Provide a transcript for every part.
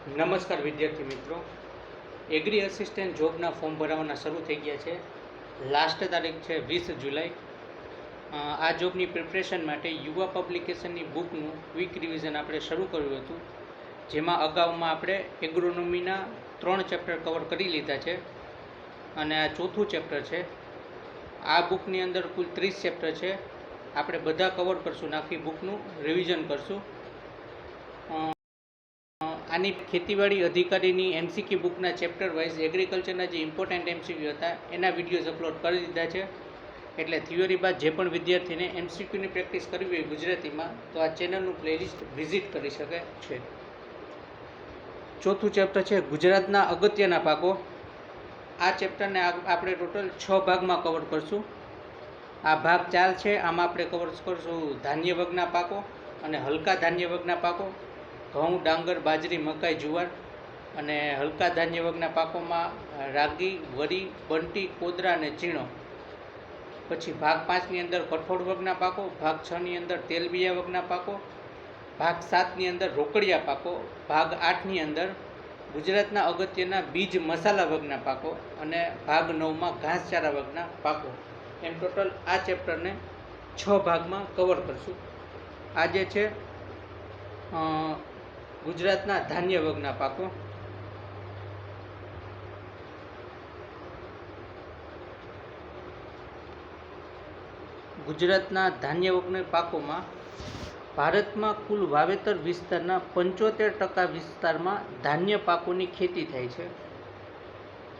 નમસ્કાર વિદ્યાર્થી મિત્રો, એગ્રી અસિસ્ટન્ટ જોબના ફોર્મ ભરવાના શરૂ થઈ ગયા છે. લાસ્ટ તારીખ છે 20 જુલાઈ. આ જોબની પ્રિપરેશન માટે યુવા પબ્લિકેશનની બુકનું ક્વિક રિવિઝન આપણે શરૂ કર્યું હતું, જેમાં અગાઉમાં આપણે એગ્રોનોમીના 3 ચેપ્ટર કવર કરી લીધા છે અને આ ચોથું ચેપ્ટર છે. આ બુકની અંદર કુલ 30 ચેપ્ટર છે. આપણે બધા કવર કરશું, આખી બુકનું રિવિઝન કરશું. આની ખેતીવાડી અધિકારીની એમસીક્યુ બુકના ચેપ્ટર વાઇઝ એગ્રીકલ્ચરના જે ઇમ્પોર્ટન્ટ એમસીક્યુ હતા એના વિડીયોઝ અપલોડ કરી દીધા છે. એટલે થિયરી બાદ જે પણ વિદ્યાર્થીને એમસીક્યુની પ્રેક્ટિસ કરવી હોય ગુજરાતીમાં, તો આ ચેનલનું પ્લેલિસ્ટ વિઝિટ કરી શકે છે. ચોથું ચેપ્ટર છે ગુજરાતના અગત્યના પાકો. આ ચેપ્ટરને આપણે ટોટલ 6 ભાગમાં કવર કરશું. આ ભાગ 4 છે. આમાં આપણે કવર કરશું ધાન્ય વર્ગના પાકો અને હલકા ધાન્ય વર્ગના પાકો, ઘઉં, ડાંગર, બાજરી, મકાઈ, જુવાર. અને હલકા ધાન્ય વર્ગના પાકોમાં રાગી, વરી, બંટી, કોદરા અને ચીણો. પછી ભાગ 5ની અંદર કઠોળ વર્ગના પાકો, ભાગ 6ની અંદર તેલબિયા વર્ગના પાકો, ભાગ 7ની અંદર રોકડિયા પાકો, ભાગ 8ની અંદર ગુજરાતના અગત્યના બીજ મસાલા વર્ગના પાકો અને ભાગ 9માં ઘાસચારા વર્ગના પાકો. એમ ટોટલ આ ચેપ્ટરને 6 ભાગમાં કવર કરશું. આ જે છે ગુજરાતના ધાન્ય વર્ગના પાકો. ગુજરાતના ધાન્ય વર્ગના પાકોમાં ભારતમાં કુલ વાવેતર વિસ્તારના 75% વિસ્તારમાં ધાન્ય પાકોની ખેતી થાય છે.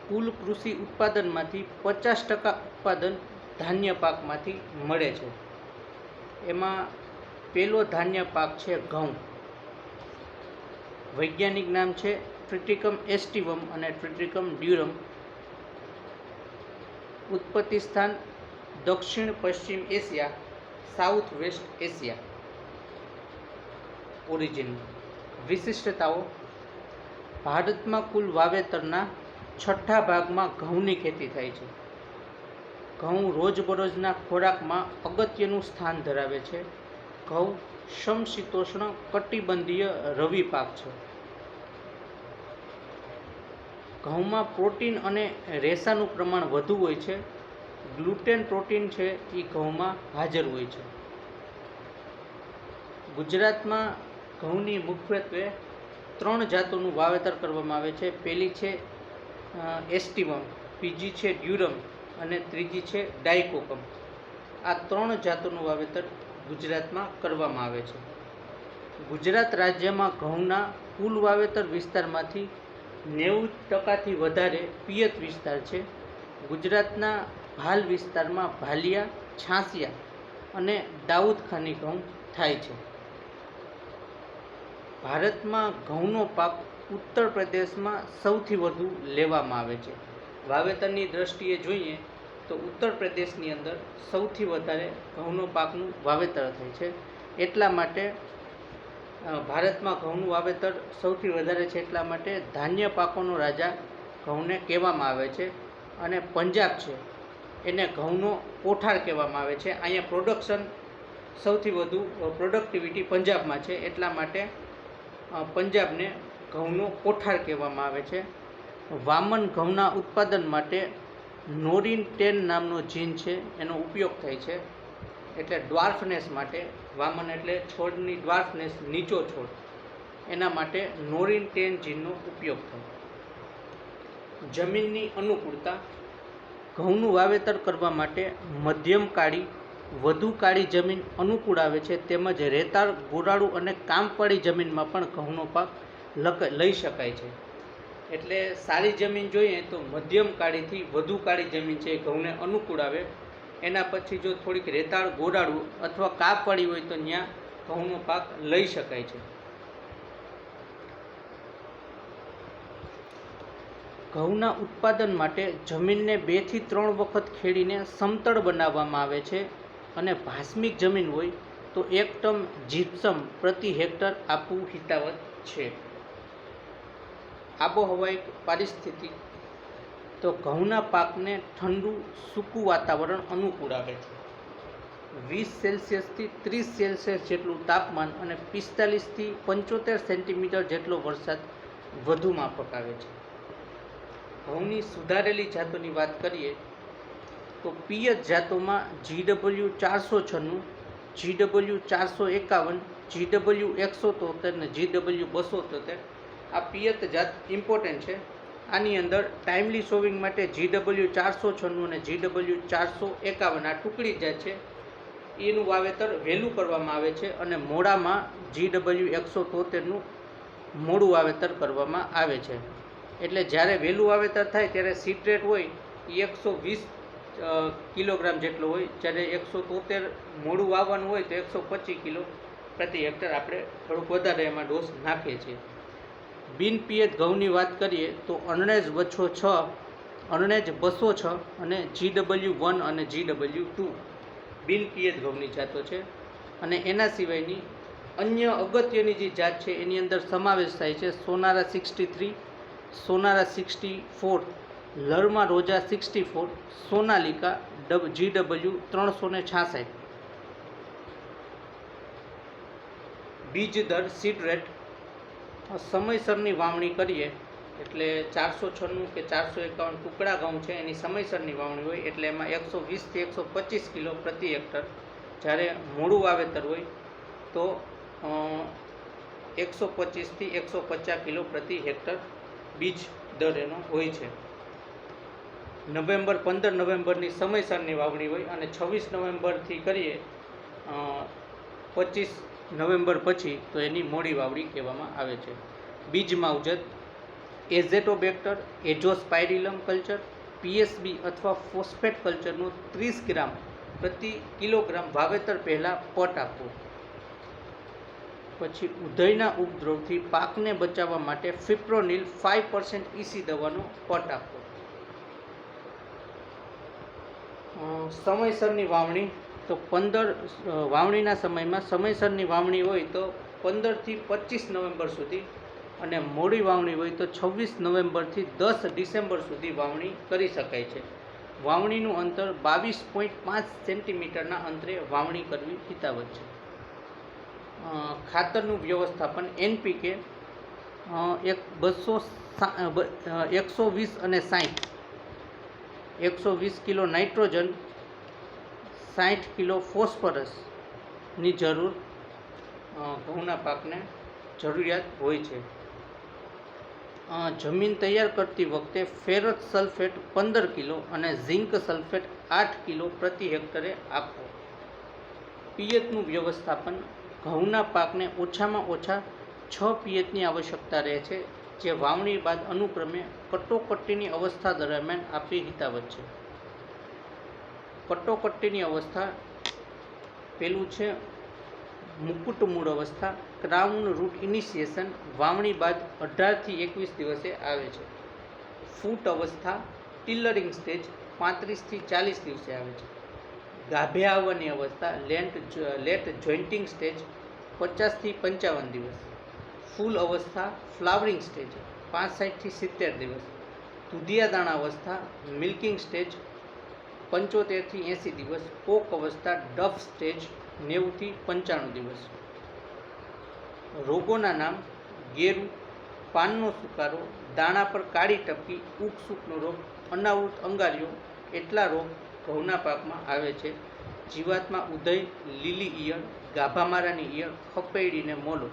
કુલ કૃષિ ઉત્પાદનમાંથી 50% ઉત્પાદન ધાન્ય પાકમાંથી મળે છે. એમાં પહેલો ધાન્ય પાક છે ઘઉં. વૈજ્ઞાનિક નામ છે ટ્રિટિકમ એસ્ટિવમ અને ટ્રિટિકમ ડ્યુરમ. ઉત્પત્તિ સ્થાન દક્ષિણ પશ્ચિમ Asia, south waste Asia. Origin. વિશિષ્ટતાઓ. ભારતમાં કુલ વાવેતરના 6થા ભાગમાં ઘઉંની ખેતી થાય છે. ઘઉં રોજબરોજના ખોરાકમાં અગત્યનું સ્થાન ધરાવે છે. ઘઉં સમશીતોષ્ણ કટિબંધીય રવિ પાક છે. ઘઉંમાં પ્રોટીન અને રેસાનું પ્રમાણ વધુ હોય છે. ગ્લુટેન પ્રોટીન છે એ ઘઉંમાં હાજર હોય છે. ગુજરાતમાં ઘઉંની મુખ્યત્વે 3 જાતોનું વાવેતર કરવામાં આવે છે. પહેલી છે એસ્ટિવમ, બીજી છે ડ્યુરમ અને ત્રીજી છે ડાયકોકમ. આ 3 જાતોનું વાવેતર ગુજરાતમાં કરવામાં આવે છે. ગુજરાત રાજ્યમાં ઘઉંના કુલ વાવેતર વિસ્તારમાંથી 90%થી વધારે પિયત વિસ્તાર છે. ગુજરાતના ભાલ વિસ્તારમાં ભાલિયા, છાસિયા અને દાઉદ ખાની ઘઉં થાય છે. ભારતમાં ઘઉંનો પાક ઉત્તર પ્રદેશમાં સૌથી વધુ લેવામાં આવે છે. વાવેતરની દ્રષ્ટિએ જોઈએ તો ઉત્તર પ્રદેશની અંદર સૌથી વધારે ઘઉંનો પાકનું વાવેતર થાય છે. એટલા માટે ભારતમાં ઘઉંનું વાવેતર સૌથી વધારે છે. એટલા માટે ધાન્ય પાકોનો રાજા ઘઉંને કહેવામાં આવે છે. અને પંજાબ છે એને ઘઉંનો કોઠાર કહેવામાં આવે છે. અહીંયા પ્રોડક્શન સૌથી વધુ પ્રોડક્ટિવિટી પંજાબમાં છે. એટલા માટે પંજાબને ઘઉંનો કોઠાર કહેવામાં આવે છે. વામન ઘઉંના ઉત્પાદન માટે નોરિન 10 નામનો જીન છે એનો ઉપયોગ થાય છે. એટલે ડ્વાર્ફનેસ માટે, વામન એટલે છોડની ડ્વાર્ફનેસ, નીચો છોડ, એના માટે નોરિન 10 જીનનો ઉપયોગ થાય. જમીનની અનુકૂળતા. ઘઉંનું વાવેતર કરવા માટે મધ્યમ કાળી, વધુ કાળી જમીન અનુકૂળ આવે છે. તેમજ રેતાળ, ગોરાળું અને કાંપવાળી જમીનમાં પણ ઘઉંનો પાક લઈ શકાય છે. એટલે સારી જમીન જોઈએ તો મધ્યમ કાળીથી વધુ કાળી જમીન છે એ ઘઉંને અનુકૂળ આવે. એના પછી જો થોડીક રેતાળ, ગોરાળું અથવા કાપવાળી હોય તો ત્યાં ઘઉંનો પાક લઈ શકાય છે. ઘઉંના ઉત્પાદન માટે જમીનને 2 થી 3 વખત ખેડીને સમતળ બનાવવામાં આવે છે. અને ભાસ્મિક જમીન હોય તો 1 ટન જીપ્સમ પ્રતિ હેક્ટર આપવું હિતાવહ છે. આબોહવાઈ પરિસ્થિતિ. તો ઘઉંના પાકને ઠંડુ, સૂકું વાતાવરણ અનુકૂળ આવે છે. 20 સેલ્સિયસથી 30 સેલ્સિયસ જેટલું તાપમાન અને 45 થી 75 સેન્ટીમીટર જેટલો વરસાદ વધુ માફક આવે છે. ઘઉંની સુધારેલી જાતોની વાત કરીએ તો પિયત જાતોમાં GW 496, GW 451, GW 173 અને GW 273 આ પિયત જાત ઇમ્પોર્ટન્ટ છે. આની અંદર ટાઈમલી સોવિંગ માટે GW 496 અને GW 451 આ ટુકડી જાત છે એનું વાવેતર વહેલું કરવામાં આવે છે અને મોડામાં GW 173નું મોડું વાવેતર કરવામાં આવે છે. એટલે જ્યારે વહેલું વાવેતર થાય ત્યારે સીડ રેટ હોય એ 120 કિલોગ્રામ જેટલો હોય, જ્યારે 173 મોડું વાવવાનું હોય તો 125 કિલો પ્રતિ હેક્ટર આપણે થોડુંક વધારે એમાં ડોઝ નાખીએ છીએ. બિન પિયત ઘઉંની વાત કરીએ તો અણણેજ 206, અણણેજ 206 અને GW 1 અને GW 2 બિન પિયત ઘઉંની જાતો છે. અને એના સિવાયની અન્ય અગત્યની જે જાત છે એની અંદર સમાવેશ થાય છે સોનારા 63, સોનારા 64, લરમા રોજા 64, સોનાલિકા GW 366. બીજ દર સીડ રેટ સમયસરની વાવણી કરીએ એટલે 496 કે 451 ટુકડા ઘઉં છે એની સમયસરની વાવણી હોય એટલે એમાં 120 થી 125 કિલો પ્રતિ હેક્ટર, જ્યારે મોડું વાવેતર હોય તો 125 થી 150 કિલો પ્રતિ હેક્ટર બીજ દર એનો હોય છે. 15 નવેમ્બરની સમયસરની વાવણી હોય અને 26 નવેમ્બરથી કરીએ 25 નવેમ્બર પછી તો એની મોડી વાવણી કહેવામાં આવે છે. બીજ માવજત એઝેટોબેક્ટર, એઝોસ્પાયરિલમ કલ્ચર, PSB અથવા ફોસ્ફેટ કલ્ચરનું 30 ગ્રામ પ્રતિ કિલોગ્રામ વાવેતર પહેલાં પટ આપવો. પછી ઉધઈના ઉપદ્રવથી પાકને બચાવવા માટે ફિપ્રોનિલ 5% EC દવાનો પટ આપવો. સમયસરની વાવણી તો વાવણીના સમયમાં સમયસરની વાવણી હોય તો 15 થી 25 નવેમ્બર સુધી અને મોડી વાવણી હોય તો 26 નવેમ્બરથી 10 ડિસેમ્બર સુધી વાવણી કરી શકાય છે. વાવણીનું અંતર 22.5 સેન્ટીમીટરના અંતરે વાવણી કરવી હિતાવહ છે. ખાતરનું વ્યવસ્થાપન NPK 120 અને 60, 120 કિલો નાઇટ્રોજન, 60 કિલો ફોસ્ફરસની જરૂર ઘઉંના પાકને જરૂરિયાત હોય છે. જમીન તૈયાર કરતી વખતે ફેરસ સલ્ફેટ 15 કિલો અને ઝિંક સલ્ફેટ 8 કિલો પ્રતિ હેક્ટરે આપવો. પિયતનું વ્યવસ્થાપન ઘઉંના પાકને ઓછામાં ઓછા 6 પિયતની આવશ્યકતા રહે છે, જે વાવણી બાદ અનુક્રમે કટોકટીની અવસ્થા દરમિયાન આપવી હિતાવહ છે. કટોકટીની અવસ્થા પેલું છે મુકુટ મૂળ અવસ્થા, ક્રાઉન રૂટ ઇનિશિએશન વાવણી બાદ 18 થી 21 દિવસે આવે છે. ફૂટ અવસ્થા ટિલરિંગ સ્ટેજ 35 થી 40 દિવસે આવે છે. ગાભે આવવાની અવસ્થા લેટ જોઇન્ટિંગ સ્ટેજ 50 થી 55 દિવસ. ફૂલ અવસ્થા ફ્લાવરિંગ સ્ટેજ 65 થી 70 દિવસ. દુધિયા દાણા અવસ્થા મિલ્કિંગ સ્ટેજ 75 થી 80 દિવસ. પોક અવસ્થા ડફ સ્ટેજ 90 થી 95 દિવસ. રોગોના નામ ગેરું, પાનનો સુકારો, દાણા પર કાળી ટપકી, ઉગસૂકનો રોગ, અનાવૃત અંગારીઓ એટલા રોગ ઘઉંના પાકમાં આવે છે. જીવાતમાં ઉધઈ, લીલી ઈયળ, ગાભામારાની ઈયળ, ખપેડીને મોલો.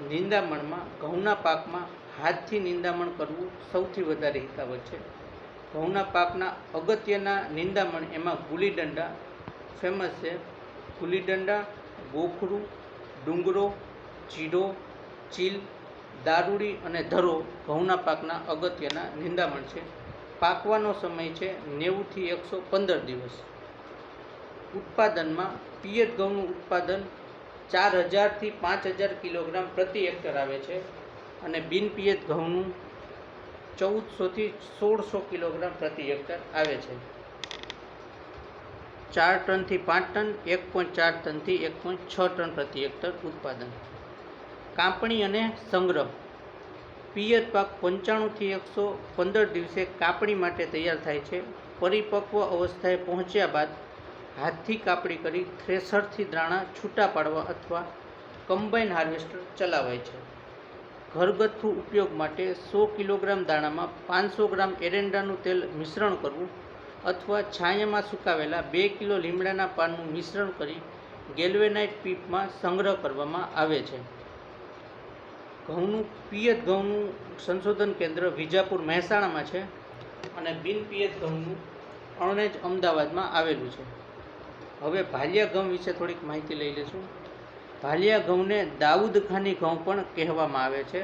નિંદામણમાં ઘઉંના પાકમાં હાથથી નિંદામણ કરવું સૌથી વધારે હિતાવહ છે. ઘઉંના પાકના અગત્યના નિંદામણ એમાં ગુલીડંડા ફેમસ છે. ગુલીડંડા, ગોખરું, ડુંગરો, ચીડો, ચીલ, દારૂડી અને ધરો ઘઉંના પાકના અગત્યના નિંદામણ છે. પાકવાનો સમય છે 90 થી 115 દિવસ. ઉત્પાદનમાં પિયત ઘઉંનું ઉત્પાદન 4000 થી 5000 કિલોગ્રામ પ્રતિ હેક્ટર આવે છે અને બિન પિયત ઘઉંનું 1400 થી 1600 કિલોગ્રામ પ્રતિ હેક્ટર આવે છે. 4 ટનથી 5 ટન, 1.4 ટનથી 1.6 ટન પ્રતિ હેક્ટર ઉત્પાદન. કાપણી અને સંગ્રહ. પિયત પાક 95 થી 115 દિવસે કાપણી માટે તૈયાર થાય છે. પરિપક્વ અવસ્થાએ પહોંચ્યા બાદ હાથથી કાપણી કરી થ્રેશરથી દાણા છૂટા પાડવા અથવા કમ્બાઇન હાર્વેસ્ટર ચલાવાય છે. ઘરગથ્થુ ઉપયોગ માટે 100 કિલોગ્રામ દાણામાં 500 ગ્રામ એરંડાનું તેલ મિશ્રણ કરવું અથવા છાયામાં સુકાવેલા 2 કિલો લીમડાના પાનનું મિશ્રણ કરી ગેલ્વેનાઇટ પીપમાં સંગ્રહ કરવામાં આવે છે. ઘઉંનું પિયત ઘઉંનું સંશોધન કેન્દ્ર વિજાપુર મહેસાણામાં છે અને બિન પિયત ઘઉંનું અણેજ અમદાવાદમાં આવેલું છે. હવે ભાલિયા ઘઉં વિશે થોડીક માહિતી લઈ લઈશું. ભાલિયા ઘઉંને દાઉદખાની ઘઉં પણ કહેવામાં આવે છે.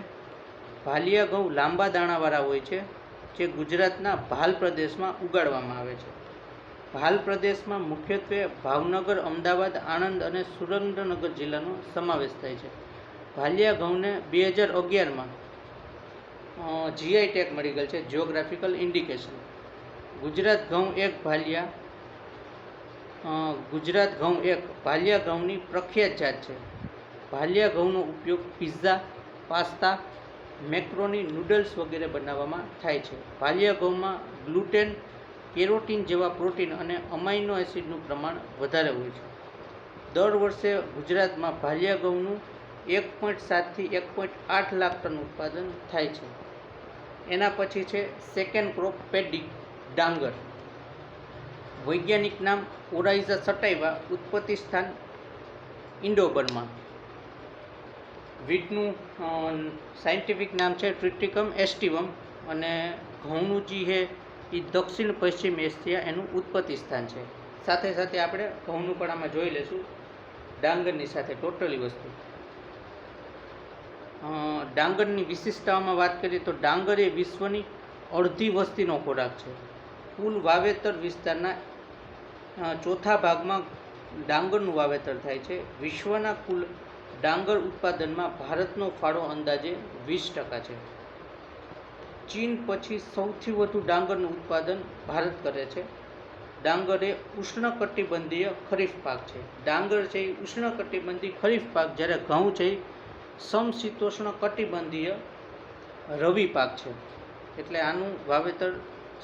ભાલિયા ઘઉં લાંબા દાણાવાળા હોય છે, જે ગુજરાતના ભાલ પ્રદેશમાં ઉગાડવામાં આવે છે. ભાલ પ્રદેશમાં મુખ્યત્વે ભાવનગર, અમદાવાદ, આણંદ અને સુરેન્દ્રનગર જિલ્લાનો સમાવેશ થાય છે. ભાલિયા ઘઉંને 2011માં જીઆઈ ટેગ મળી ગયેલ છે, જિયોગ્રાફિકલ ઇન્ડિકેશન. ગુજરાત ઘઉં એક ભાલિયા ઘઉંની પ્રખ્યાત જાત છે. ભાલિયા ઘઉંનો ઉપયોગ પિઝા, પાસ્તા, મેક્રોની, નૂડલ્સ વગેરે બનાવવામાં થાય છે. ભાલિયા ઘઉંમાં ગ્લુટેન, કેરોટીન જેવા પ્રોટીન અને અમાઇનો એસિડનું પ્રમાણ વધારે હોય છે. દર વર્ષે ગુજરાતમાં ભાલિયા ઘઉંનું 1.7 થી 1.8 લાખ ટન ઉત્પાદન થાય છે. એના પછી છે સેકન્ડ ક્રોપ પેડી, ડાંગર. વૈજ્ઞાનિક નામ ઓરાઇઝા સટાઇવા, ઉત્પત્તિ સ્થાન ઇન્ડો બર્મા. વીટનું સાયન્ટિફિક નામ છે ટ્રિટિકમ એસ્ટિવમ અને ઘઉંનું જે છે એ દક્ષિણ પશ્ચિમ એશિયા એનું ઉત્પત્તિ સ્થાન છે. સાથે સાથે આપણે ઘઉંનું પણ આમાં જોઈ લઈશું, ડાંગરની સાથે ટોટલી વસ્તુ. ડાંગરની વિશિષ્ટતાઓમાં વાત કરીએ તો ડાંગર એ વિશ્વની અડધી વસ્તીનો ખોરાક છે. કુલ વાવેતર વિસ્તારના ચોથા ભાગમાં ડાંગરનું વાવેતર થાય છે. વિશ્વના કુલ ડાંગર ઉત્પાદનમાં ભારતનો ફાળો અંદાજે 20% છે. ચીન પછી સૌથી વધુ ડાંગરનું ઉત્પાદન ભારત કરે છે. ડાંગર એ ઉષ્ણકટિબંધીય ખરીફ પાક છે. ડાંગર છે એ ઉષ્ણકટિબંધી ખરીફ પાક, જ્યારે ઘઉં છે એ સમશીતોષ્ણ કટિબંધીય રવિ પાક છે. એટલે આનું વાવેતર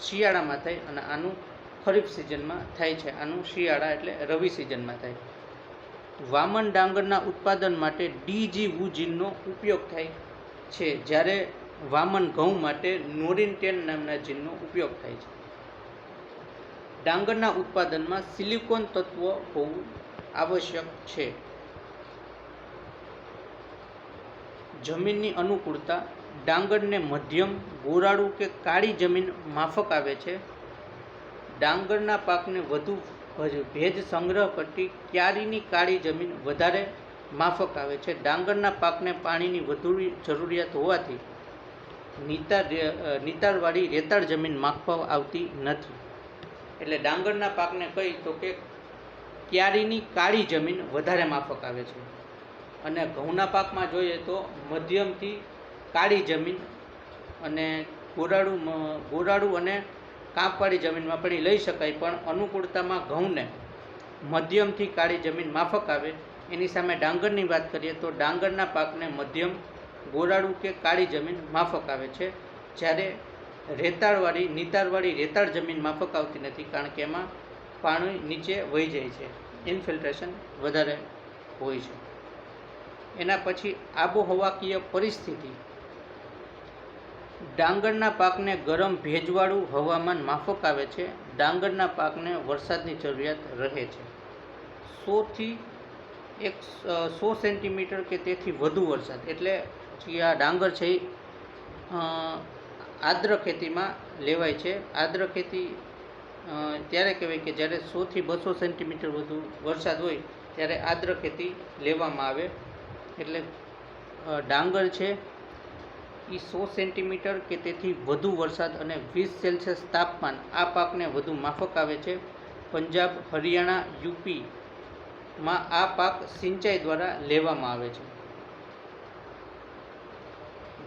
શિયાળામાં થાય અને આનું ખરીફ સિઝનમાં થાય છે. આનું શિયાળા એટલે રવિ સિઝનમાં થાય. વામન ડાંગરના ઉત્પાદન માટે DG-WU જીનનો ઉપયોગ થાય છે, જ્યારે વામન ઘઉં માટે નોરિન-10 નામના જીનનો ઉપયોગ થાય છે. ડાંગરના ઉત્પાદનમાં સિલિકોન તત્વ હોવું આવશ્યક છે. જમીનની અનુકૂળતા. ડાંગરને મધ્યમ, ગોરાળુ કે કાળી જમીન માફક આવે છે. ડાંગરના પાકને વધુ ભેજ સંગ્રહ કરતી ક્યારીની કાળી જમીન વધારે માફક આવે છે. ડાંગરના પાકને પાણીની વધુ જરૂરિયાત હોવાથી નિતારવાળી રેતાળ જમીન માફક આવતી નથી. એટલે ડાંગરના પાકને કહી તો કે ક્યારીની કાળી જમીન વધારે માફક આવે છે. અને ઘઉંના પાકમાં જોઈએ તો મધ્યમથી કાળી જમીન અને ગોરાળુ અને કાંપવાળી જમીનમાં પણ લઈ શકાય, પણ અનુકૂળતામાં ઘઉંને મધ્યમથી કાળી જમીન માફક આવે. એની સામે ડાંગરની વાત કરીએ તો ડાંગરના પાકને મધ્યમ, ગોરાળુ કે કાળી જમીન માફક આવે છે, જ્યારે નિતારવાળી રેતાળ જમીન માફક આવતી નથી, કારણ કે એમાં પાણી નીચે વહી જાય છે, ઇન્ફિલ્ટ્રેશન વધારે હોય છે. એના પછી આબોહવાકીય પરિસ્થિતિ. ડાંગરના પાકને ગરમ, ભેજવાળું હવામાન માફક આવે છે. ડાંગરના પાકને વરસાદની જરૂરિયાત રહે છે. 100 થી 100 સેન્ટીમીટર કે તેથી વધુ વરસાદ. એટલે જે આ ડાંગર છે એ આર્દ્ર ખેતીમાં લેવાય છે. આર્દ્ર ખેતી ત્યારે કહેવાય કે જ્યારે 100 થી 200 સેન્ટીમીટર વધુ વરસાદ હોય ત્યારે આર્દ્ર ખેતી લેવામાં આવે. એટલે ડાંગર છે એ 100 સેન્ટીમીટર કે તેથી વધુ વરસાદ અને 20 સેલ્સિયસ તાપમાન આ પાકને વધુ માફક આવે છે. પંજાબ, હરિયાણા, યુપીમાં આ પાક સિંચાઈ દ્વારા લેવામાં આવે છે.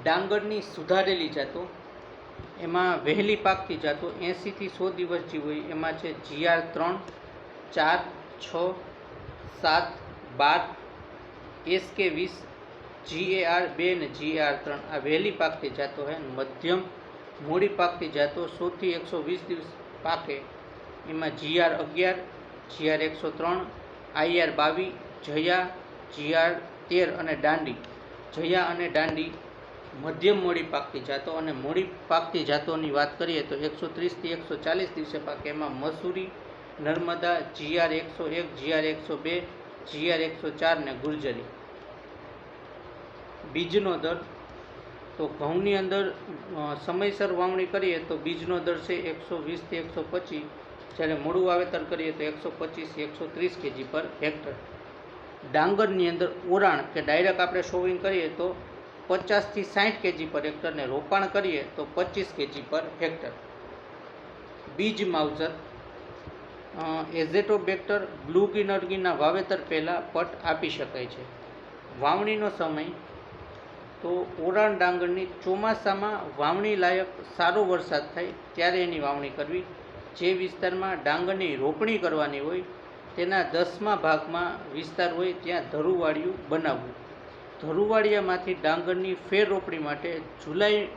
ડાંગરની સુધારેલી જાતો. એમાં વહેલી પાકતી જાતો 80 થી 100 દિવસ જે હોય એમાં છે GR3, 4, 6, 7, 12, SK20, GAR2 અને GAR3 આ વહેલી પાકતી જાતો છે. મધ્યમ મોડી પાકતી જાતો 100 થી 120 દિવસ પાકે એમાં GR11, GR103, IR22, જયા, GR13 અને દાંડી. જયા અને દાંડી મધ્યમ મોડી પાકતી જાતો અને મોડી પાકતી જાતોની વાત કરીએ તો 130થી 140 દિવસે પાકે. એમાં Mussoorie, Narmada, GR 101, GR 102, GR 104 ને ગુર્જરી. બીજનો દર તો ઘઉંની અંદર સમયસર વાવણી કરીએ તો બીજનો દર છે 120થી 125, જ્યારે મોડું વાવેતર કરીએ તો 125થી 130 kg પર હેક્ટર. ડાંગરની અંદર ઓરાણ કે ડાયરેક્ટ આપણે સોવિંગ કરીએ તો 50થી 60 kg પર હેક્ટર ને રોપાણ કરીએ તો 25 kg પર હેક્ટર. બીજ માવજત એઝેટોબેક્ટર, બ્લુગિનર્ગીના વાવેતર પહેલાં પટ આપી શકાય છે. વાવણીનો સમય તો ઓરાણ ડાંગરની ચોમાસામાં વાવણી લાયક સારો વરસાદ થાય ત્યારે એની વાવણી કરવી. જે વિસ્તારમાં ડાંગરની રોપણી કરવાની હોય તેના 10મા ભાગમાં વિસ્તાર હોય ત્યાં ધરુવાળિયું બનાવવું. ધરુવાળિયામાંથી ડાંગરની ફેર રોપણી માટે જુલાઈ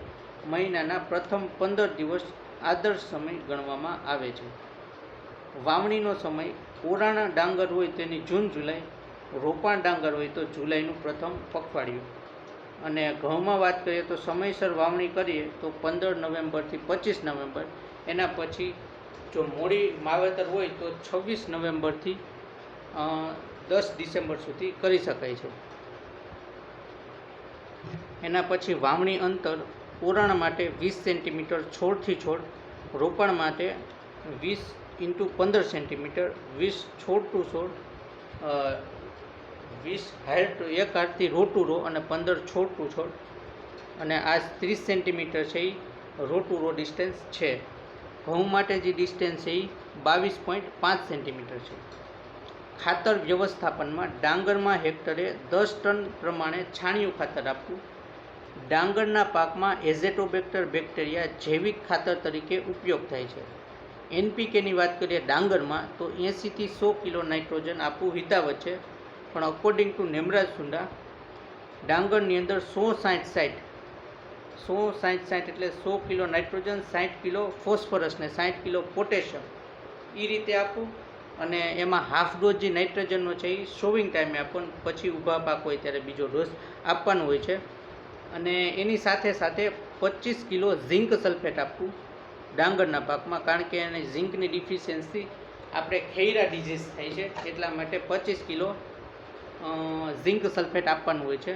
મહિનાના પ્રથમ 15 દિવસ આદર્શ સમય ગણવામાં આવે છે. વાવણીનો સમય ઓરાણ ડાંગર હોય તેની જૂન જુલાઈ, રોપાણ ડાંગર હોય તો જુલાઈનું પ્રથમ પખવાડિયું. અને ઘઉંમાં વાત કરીએ તો સમયસર વાવણી કરીએ તો 15 નવેમ્બરથી 25 નવેમ્બર. એના પછી જો મોડી વાવેતર હોય તો 26 નવેમ્બરથી 10 ડિસેમ્બર સુધી કરી શકાય છે. એના પછી વાવણી અંતર ઓરાણ માટે 20 સેન્ટીમીટર છોડથી છોડ, રોપાણ માટે 20 × 15 સેન્ટીમીટર, 20 છોડ ટુ છોડ, 20 હાઈટ એક હાથથી રો ટુ રો અને 15 છોડ ટુ છોડ, અને આ 30 સેન્ટીમીટર છે એ રો ટુ રો ડિસ્ટન્સ છે. ઘઉં માટે જે ડિસ્ટન્સ છે એ 22.5 સેન્ટીમીટર છે. ખાતર વ્યવસ્થાપનમાં ડાંગરમાં હેક્ટરે 10 ટન પ્રમાણે છાણિયું ખાતર આપવું. ડાંગરના પાકમાં એઝેટોબેક્ટર બેક્ટેરિયા જૈવિક ખાતર તરીકે ઉપયોગ થાય છે. NPKની વાત કરીએ ડાંગરમાં તો 80થી 100 કિલો નાઇટ્રોજન આપવું હિતાવહ છે. પણ અકોર્ડિંગ ટુ નેમરાજ સુંડા ડાંગરની અંદર 100-60 એટલે 100 કિલો નાઇટ્રોજન, 60 કિલો ફોસ્ફરસ ને 60 કિલો પોટેશિયમ એ રીતે આપવું. અને એમાં હાફ ડોઝ જે નાઇટ્રોજનનો છે એ સોવિંગ ટાઈમે આપવાનો, પછી ઊભા પાક હોય ત્યારે બીજો ડોઝ આપવાનો હોય છે. અને એની સાથે સાથે 25 કિલો ઝિંક સલ્ફેટ આપવું ડાંગરના પાકમાં, કારણ કે એને ઝિંકની ડિફિશિયન્સી આપણે ખૈરા ડિઝીઝ થાય છે એટલા માટે 25 કિલો ઝિંક સલ્ફેટ આપવાનું હોય છે.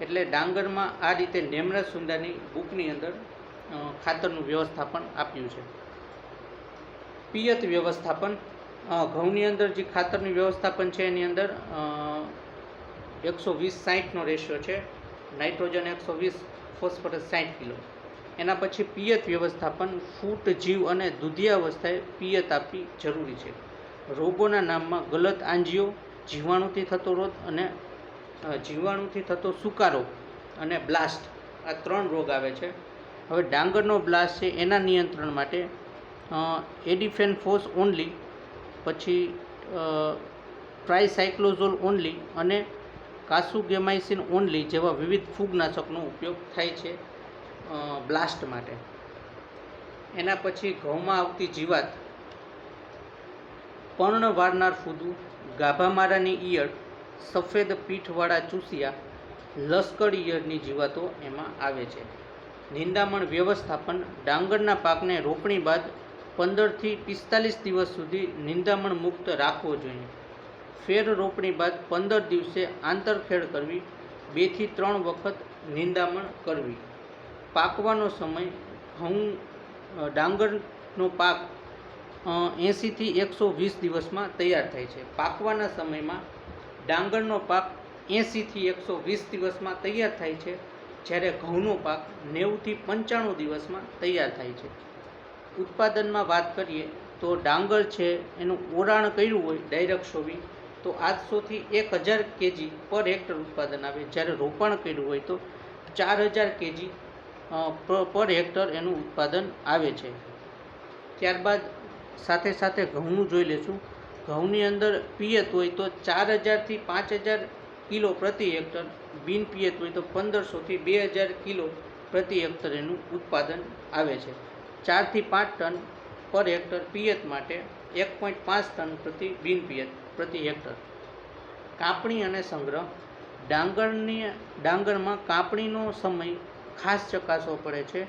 એટલે ડાંગરમાં આ રીતે નેમરાજ સુંદાની બુકની અંદર ખાતરનું વ્યવસ્થાપન આપ્યું છે. પિયત વ્યવસ્થાપન ઘઉંની અંદર જે ખાતરની વ્યવસ્થાપન છે એની અંદર 120-60નો રેશિયો છે. Nitrogen 120, phosphorus 60 kilo. એના પછી પિયત વ્યવસ્થાપન ફૂટ, જીવ અને દુધિયાવસ્થાએ પિયત આપવી જરૂરી છે. રોગોના નામમાં ગલત આંજીઓ, જીવાણુથી થતો રોગ અને જીવાણુથી થતો સુકારો અને બ્લાસ્ટ, આ 3 રોગ આવે છે. હવે ડાંગરનો બ્લાસ્ટ છે એના નિયંત્રણ માટે એડિફેનફોસ ઓનલી, પછી ટ્રાયસાયક્લોઝોલ ઓનલી અને કાસુગેમાઇસિન ઓનલી જેવા વિવિધ ફૂગનાશકનો ઉપયોગ થાય છે બ્લાસ્ટ માટે. એના પછી ઘઉંમાં આવતી જીવાત પર્ણ વારનાર ફૂદું, ગાભામારાની ઈયળ, સફેદ પીઠવાળા ચૂસિયા, લશ્કર ઈયળની જીવાતો એમાં આવે છે. નિંદામણ વ્યવસ્થાપન ડાંગરના પાકને રોપણી બાદ 15થી 45 દિવસ સુધી નિંદામણ મુક્ત રાખવો જોઈએ. ફેર રોપણી બાદ 15 દિવસે આંતરખેડ કરવી, 2 થી 3 વખત નિંદામણ કરવી. પાકવાનો સમય ઘઉં ડાંગરનો પાક 80થી 120 દિવસમાં તૈયાર થાય છે. પાકવાના સમયમાં ડાંગરનો પાક 80થી 120 દિવસમાં તૈયાર થાય છે, જ્યારે ઘઉંનો પાક 90થી 95 દિવસમાં તૈયાર થાય છે. ઉત્પાદનમાં વાત કરીએ તો ડાંગર છે એનું ઓરાણ કર્યું હોય ડાયરેક્ટ સોવિંગ તો 800થી 1000 kg પર હેક્ટર ઉત્પાદન આવે, જ્યારે રોપાણ કર્યું હોય તો 4000 kg પર હેક્ટર એનું ઉત્પાદન આવે છે. ત્યારબાદ સાથે સાથે ઘઉંનું જોઈ લેશું. ઘઉંની અંદર પિયત હોય તો 4000થી 5000 કિલો પ્રતિ હેક્ટર, બિન પિયત હોય તો 1500થી 2000 કિલો પ્રતિ હેક્ટર એનું ઉત્પાદન આવે છે. 4થી 5 ટન પર હેક્ટર પિયત માટે, 1.5 ટન બિન પિયત પ્રતિ હેક્ટર. કાપણી અને સંગ્રહ ડાંગરમાં કાપણીનો સમય ખાસ ચકાસવો પડે છે.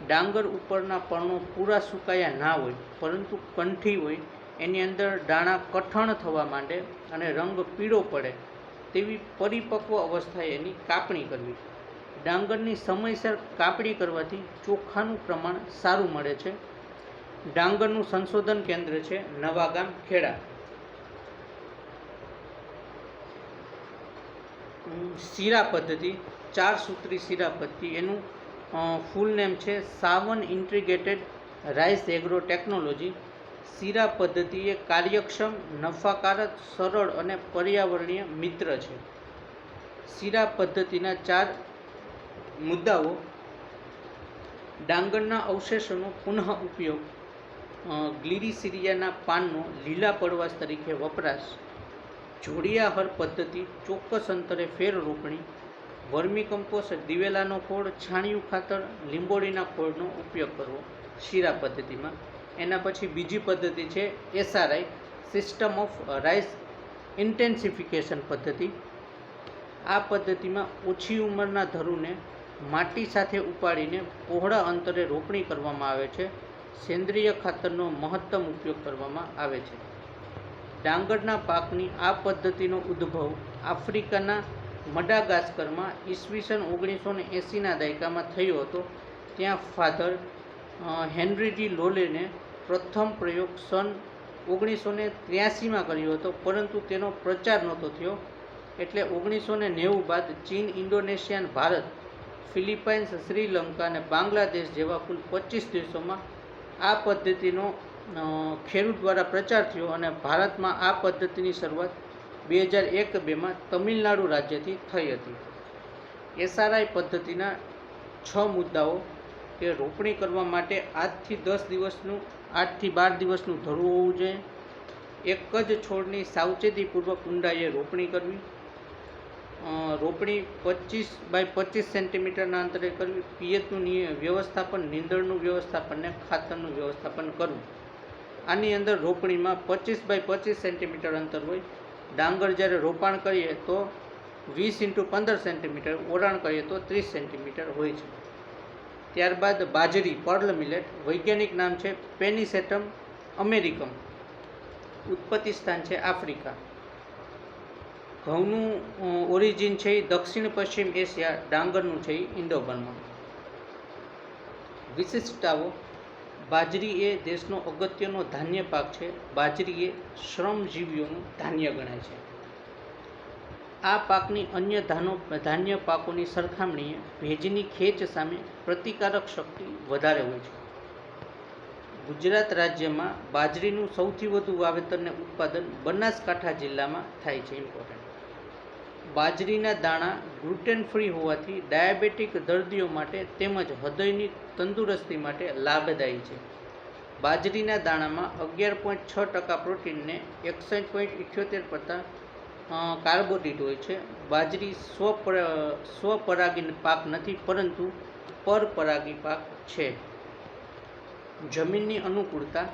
ડાંગર ઉપરના પર્ણો પૂરા સુકાયા ના હોય પરંતુ કંઠી હોય, એની અંદર દાણા કઠણ થવા માંડે અને રંગ પીળો પડે તેવી પરિપક્વ અવસ્થાએ એની કાપણી કરવી. ડાંગરની સમયસર કાપણી કરવાથી ચોખાનું પ્રમાણ સારું મળે છે. ડાંગરનું સંશોધન કેન્દ્ર છે નવાગામ, ખેડા. શીરા પદ્ધતિ, 4 સૂત્રી શીરા પદ્ધતિ, એનું ફૂલ નેમ છે સાવન ઇન્ટિગ્રેટેડ રાઈસ એગ્રો ટેકનોલોજી. શીરા પદ્ધતિ એ કાર્યક્ષમ, નફાકારક, સરળ અને પર્યાવરણીય મિત્ર છે. શીરા પદ્ધતિના 4 મુદ્દાઓ: ડાંગરના અવશેષોનો પુનઃ ઉપયોગ, ગ્લિરીસિરિયાના પાનનો લીલા પડવાશ તરીકે વપરાશ, જોડિયા હર પદ્ધતિ, ચોક્કસ અંતરે ફેર રોપણી, વર્મી કમ્પોસ્ટ, દિવેલાનો ખોળ, છાણિયું ખાતર, લીંબોળીના ખોળનો ઉપયોગ કરવો શીરા પદ્ધતિમાં. એના પછી બીજી પદ્ધતિ છે SRI, સિસ્ટમ ઓફ રાઈસ ઇન્ટેન્સિફિકેશન પદ્ધતિ. આ પદ્ધતિમાં ઓછી ઉંમરના ધરુને માટી સાથે ઉપાડીને પહોળા અંતરે રોપણી કરવામાં આવે છે. સેન્દ્રિય ખાતરનો મહત્તમ ઉપયોગ કરવામાં આવે છે. ડાંગરના પાકની આ પદ્ધતિનો ઉદ્ભવ આફ્રિકાના મડાગાસ્કરમાં ઈસવીસન 1980ના દાયકામાં થયો હતો. ત્યાં ફાધર હેનરી ડી લોલેને પ્રથમ પ્રયોગ સન 1983માં કર્યો હતો, પરંતુ તેનો પ્રચાર નહોતો થયો. એટલે 1990 બાદ ચીન, ઇન્ડોનેશિયા, ભારત, ફિલિપાઇન્સ, શ્રીલંકા અને બાંગ્લાદેશ જેવા કુલ 25 દેશોમાં આ પદ્ધતિનો ખેડૂત દ્વારા પ્રચાર થયો અને ભારતમાં આ પદ્ધતિની શરૂઆત 2001-2માં તમિલનાડુ રાજ્યથી થઈ હતી. SRI પદ્ધતિના 6 મુદ્દાઓ કે રોપણી કરવા માટે 8 થી 12 દિવસનું ધરું હોવું જોઈએ. એક જ છોડની સાવચેતીપૂર્વક ઊંડાઈએ રોપણી કરવી. રોપણી 25 બાય 25 સેન્ટીમીટરના અંતરે કરવી. પિયતનું વ્યવસ્થાપન, નીંદણનું વ્યવસ્થાપન ને ખાતરનું વ્યવસ્થાપન કરવું. આની અંદર રોપણીમાં 25 બાય 25 સેન્ટીમીટર અંતર હોય. ડાંગર જ્યારે રોપાણ કરીએ તો 20 × 15 સેન્ટીમીટર, ઓરાણ કરીએ તો 30 સેન્ટીમીટર હોય છે. ત્યારબાદ બાજરી, પર્લ મિલેટ, વૈજ્ઞાનિક નામ છે પેનિસેટમ અમેરિકમ, ઉત્પત્તિ સ્થાન છે આફ્રિકા. ઘઉંનું ઓરિજિન છે એ દક્ષિણ પશ્ચિમ એશિયા, ડાંગરનું છે એ ઇન્ડો બર્મા. વિશિષ્ટતાઓ: બાજરી એ દેશનો અગત્યનો ધાન્ય પાક છે. બાજરી એ શ્રમજીવીઓનું ધાન્ય ગણાય છે. આ પાકની અન્ય ધાન્ય પાકોની સરખામણીએ ભેજની ખેંચ સામે પ્રતિકારક શક્તિ વધારે હોય છે. ગુજરાત રાજ્યમાં બાજરીનું સૌથી વધુ વાવેતર અને ઉત્પાદન બનાસકાંઠા જિલ્લામાં થાય છે. ઇમ્પોર્ટન્ટ: બાજરીના દાણા ગ્લુટેન ફ્રી હોવાથી ડાયાબિટીક દર્દીઓ માટે તેમજ હૃદયની તંદુરસ્તી માટે લાભદાયી છે. બાજરીના દાણામાં 11.6% પ્રોટીન ને 61.78% કાર્બોદિત હોય છે. બાજરી સ્વપરાગી પાક નથી, પરંતુ પરપરાગી પાક છે. જમીનની અનુકૂળતા: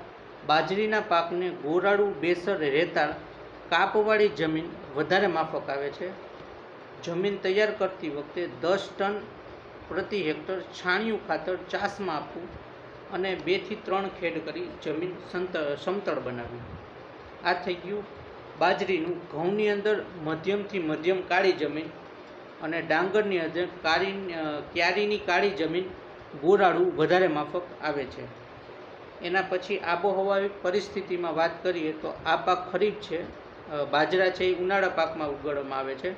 બાજરીના પાકને ગોરાળુ, બેસર, રેતાળ, કાપવાળી જમીન વધારે માફક આવે છે. જમીન તૈયાર કરતી વખતે 10 ટન પ્રતિ હેક્ટર છાણિયું ખાતર ચાસમાં આપવું અને 2 થી 3 ખેડ કરી જમીન સમતળ બનાવવી. આ થઈ ગયું બાજરીનું. ઘઉંની અંદર મધ્યમથી મધ્યમ કાળી જમીન અને ડાંગરની અંદર ક્યારીની કાળી જમીન, ગોરાળુ વધારે માફક આવે છે. એના પછી આબોહવા પરિસ્થિતિમાં વાત કરીએ તો આ પાક ખરીફ છે. બાજરા છે એ ઉનાળા પાકમાં ઉગાડવામાં આવે છે.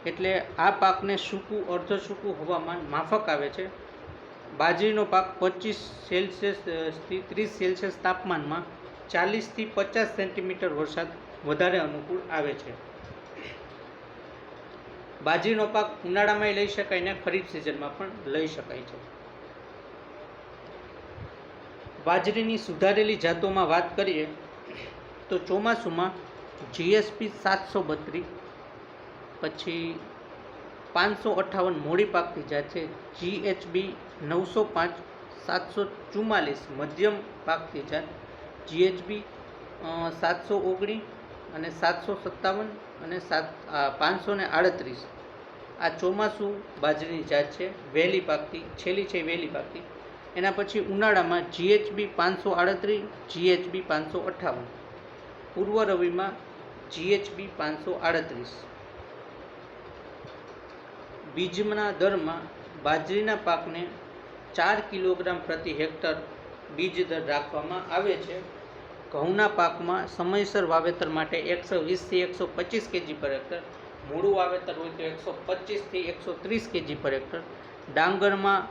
એટલે આ પાકને સૂકું, અર્ધ સૂકું હવામાન માફક આવે છે. બાજરીનો પાક 25 સેલ્સિયસથી 30 સેલ્સિયસ તાપમાનમાં 40 થી 50 સેન્ટીમીટર વરસાદ વધારે અનુકૂળ આવે છે. બાજરીનો પાક ઉનાળામાં લઈ શકાય ને ખરીફ સિઝનમાં પણ લઈ શકાય છે. બાજરીની સુધારેલી જાતોમાં વાત કરીએ તો ચોમાસુમાં GSP 732, પછી 558 મોડી પાકતી જાત છે. GHB 905, 744 મધ્યમ પાકતી જાત. GHB 719 અને 757 અને 538 આ ચોમાસું બાજરીની જાત છે, વહેલી પાકતી, છેલ્લી છે વહેલી પાકતી. એના પછી ઉનાળામાં GHB 538, GHB 558, પૂર્વ રવિમાં GHB 538. બીજના દરમાં બાજરીના પાકને 4 કિલોગ્રામ પ્રતિ હેક્ટર બીજ દર રાખવામાં આવે છે. ઘઉંના પાકમાં સમયસર વાવેતર માટે 120 થી 125 kg પર હેક્ટર, મૂળું વાવેતર હોય તો 125 થી 130 kg પર હેક્ટર, ડાંગરમાં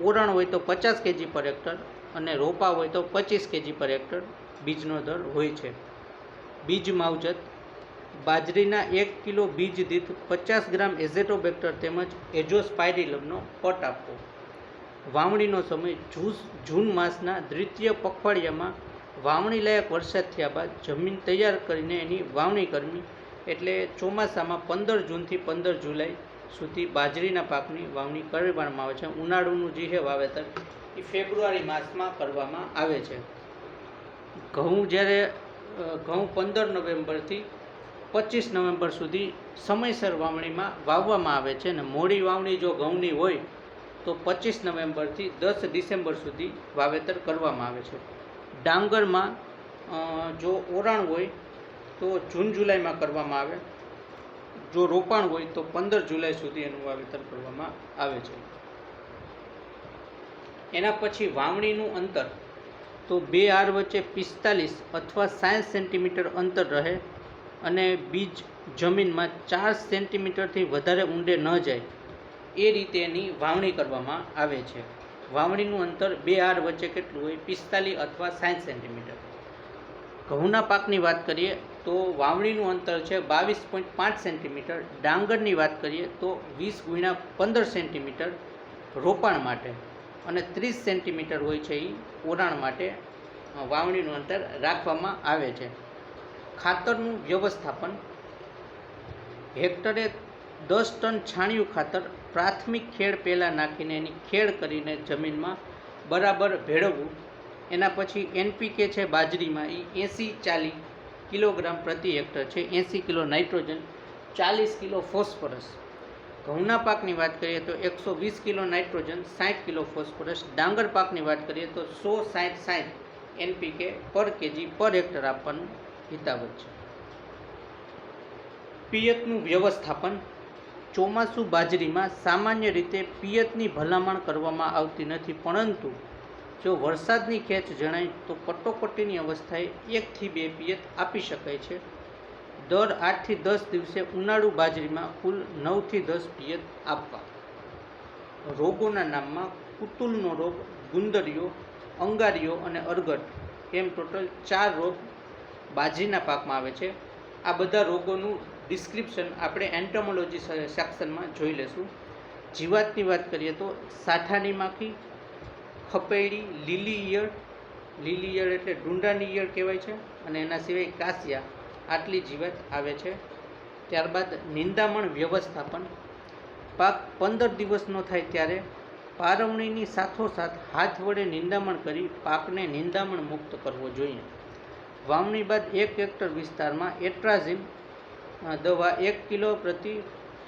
ઓરણ હોય તો 50 kg પર હેક્ટર અને રોપા હોય તો 25 kg પર હેક્ટર બીજનો દર હોય છે. બીજ માવજત: બાજરીના 1 કિલો બીજ દીઠ 50 ગ્રામ એઝેટોબેક્ટર તેમજ એઝોસ્પાયરિલમનો પટ આપવો. વાવણીનો સમય: જૂન માસના દ્વિતીય પખવાડિયામાં વાવણી લાયક વરસાદ થયા બાદ જમીન તૈયાર કરીને એની વાવણી કરવી. એટલે ચોમાસામાં 15 જૂનથી 15 જુલાઈ સુધી બાજરીના પાકની વાવણી કરવામાં આવે છે. ઉનાળુનું જે છે વાવેતર એ ફેબ્રુઆરી માસમાં કરવામાં આવે છે. ઘઉં 15 નવેમ્બરથી 25 નવેમ્બર સુધી સમયસર વાવણીમાં વાવવામાં આવે છે અને મોડી વાવણી જો ઘઉંની હોય તો 25 નવેમ્બરથી 10 ડિસેમ્બર સુધી વાવેતર કરવામાં આવે છે. ડાંગરમાં જો ઓરાણ હોય તો જૂન જુલાઈમાં કરવામાં આવે, જો રોપાણ હોય તો 15 જુલાઈ સુધી એનું વાવેતર કરવામાં આવે છે. એના પછી વાવણીનું અંતર: તો બે આર વચ્ચે 45 અથવા 60 સેન્ટીમીટર અંતર રહે અને બીજ જમીનમાં 4 સેન્ટીમીટરથી વધારે ઊંડે ન જાય એ રીતે એની વાવણી કરવામાં આવે છે. વાવણીનું અંતર બે આર વચ્ચે કેટલું હોય? 45 અથવા 60 સેન્ટીમીટર. ઘઉંના પાકની વાત કરીએ તો વાવણીનું અંતર છે 22.5 સેન્ટીમીટર. ડાંગરની વાત કરીએ તો 20 × 15 સેન્ટીમીટર રોપાણ માટે અને 30 સેન્ટીમીટર હોય છે એ ઓરાણ માટે વાવણીનું અંતર રાખવામાં આવે છે. ખાતરનું વ્યવસ્થાપન: હેક્ટરે 10 ટન છાણિયું ખાતર પ્રાથમિક ખેડ પહેલાં નાખીને એની ખેડ કરીને જમીનમાં બરાબર ભેળવવું. એના પછી NPK છે બાજરીમાં એ 80-40 કિલોગ્રામ પ્રતિ હેક્ટર છે. 80 કિલો નાઇટ્રોજન, 40 કિલો ફોસ્ફરસ. ઘઉંના પાકની વાત કરીએ તો 120 કિલો નાઇટ્રોજન, 60 કિલો ફોસ્ફરસ. ડાંગર પાકની વાત કરીએ તો 100-60 NPK પર kg પર હેક્ટર આપવાનું હિતાવહ છે. પિયતનું વ્યવસ્થાપન: ચોમાસું બાજરીમાં સામાન્ય રીતે પિયતની ભલામણ કરવામાં આવતી નથી, પરંતુ જો વરસાદની ખેંચ જણાય તો કટોકટીની અવસ્થાએ 1 થી 2 પિયત આપી શકાય છે. દર 8 થી 10 દિવસે ઉનાળુ બાજરીમાં કુલ 9 થી 10 પિયત આપવા. રોગોના નામમાં કુતુલનો રોગ, ગુંદરીઓ, અંગારીઓ અને અરગટ એમ ટોટલ 4 રોગ બાજરીના પાકમાં આવે છે. આ બધા રોગોનું ડિસ્ક્રિપ્શન આપણે એન્ટોમોલોજી સેક્શનમાં જોઈ લેશું. જીવાતની વાત કરીએ તો સાઠાની માખી, ખપેડી, લીલી ઈયળ એટલે ડુંડાની ઈયળ કહેવાય છે, અને એના સિવાય કાસિયા, આટલી જીવાત આવે છે. ત્યારબાદ નિંદામણ વ્યવસ્થાપન: પાક 15 દિવસનો થાય ત્યારે પારવણીની સાથોસાથ હાથ વડે નિંદામણ કરી પાકને નિંદામણ મુક્ત કરવો જોઈએ. વાવણી બાદ 1 હેક્ટર વિસ્તારમાં એટ્રાઝિન દવા 1 કિલો પ્રતિ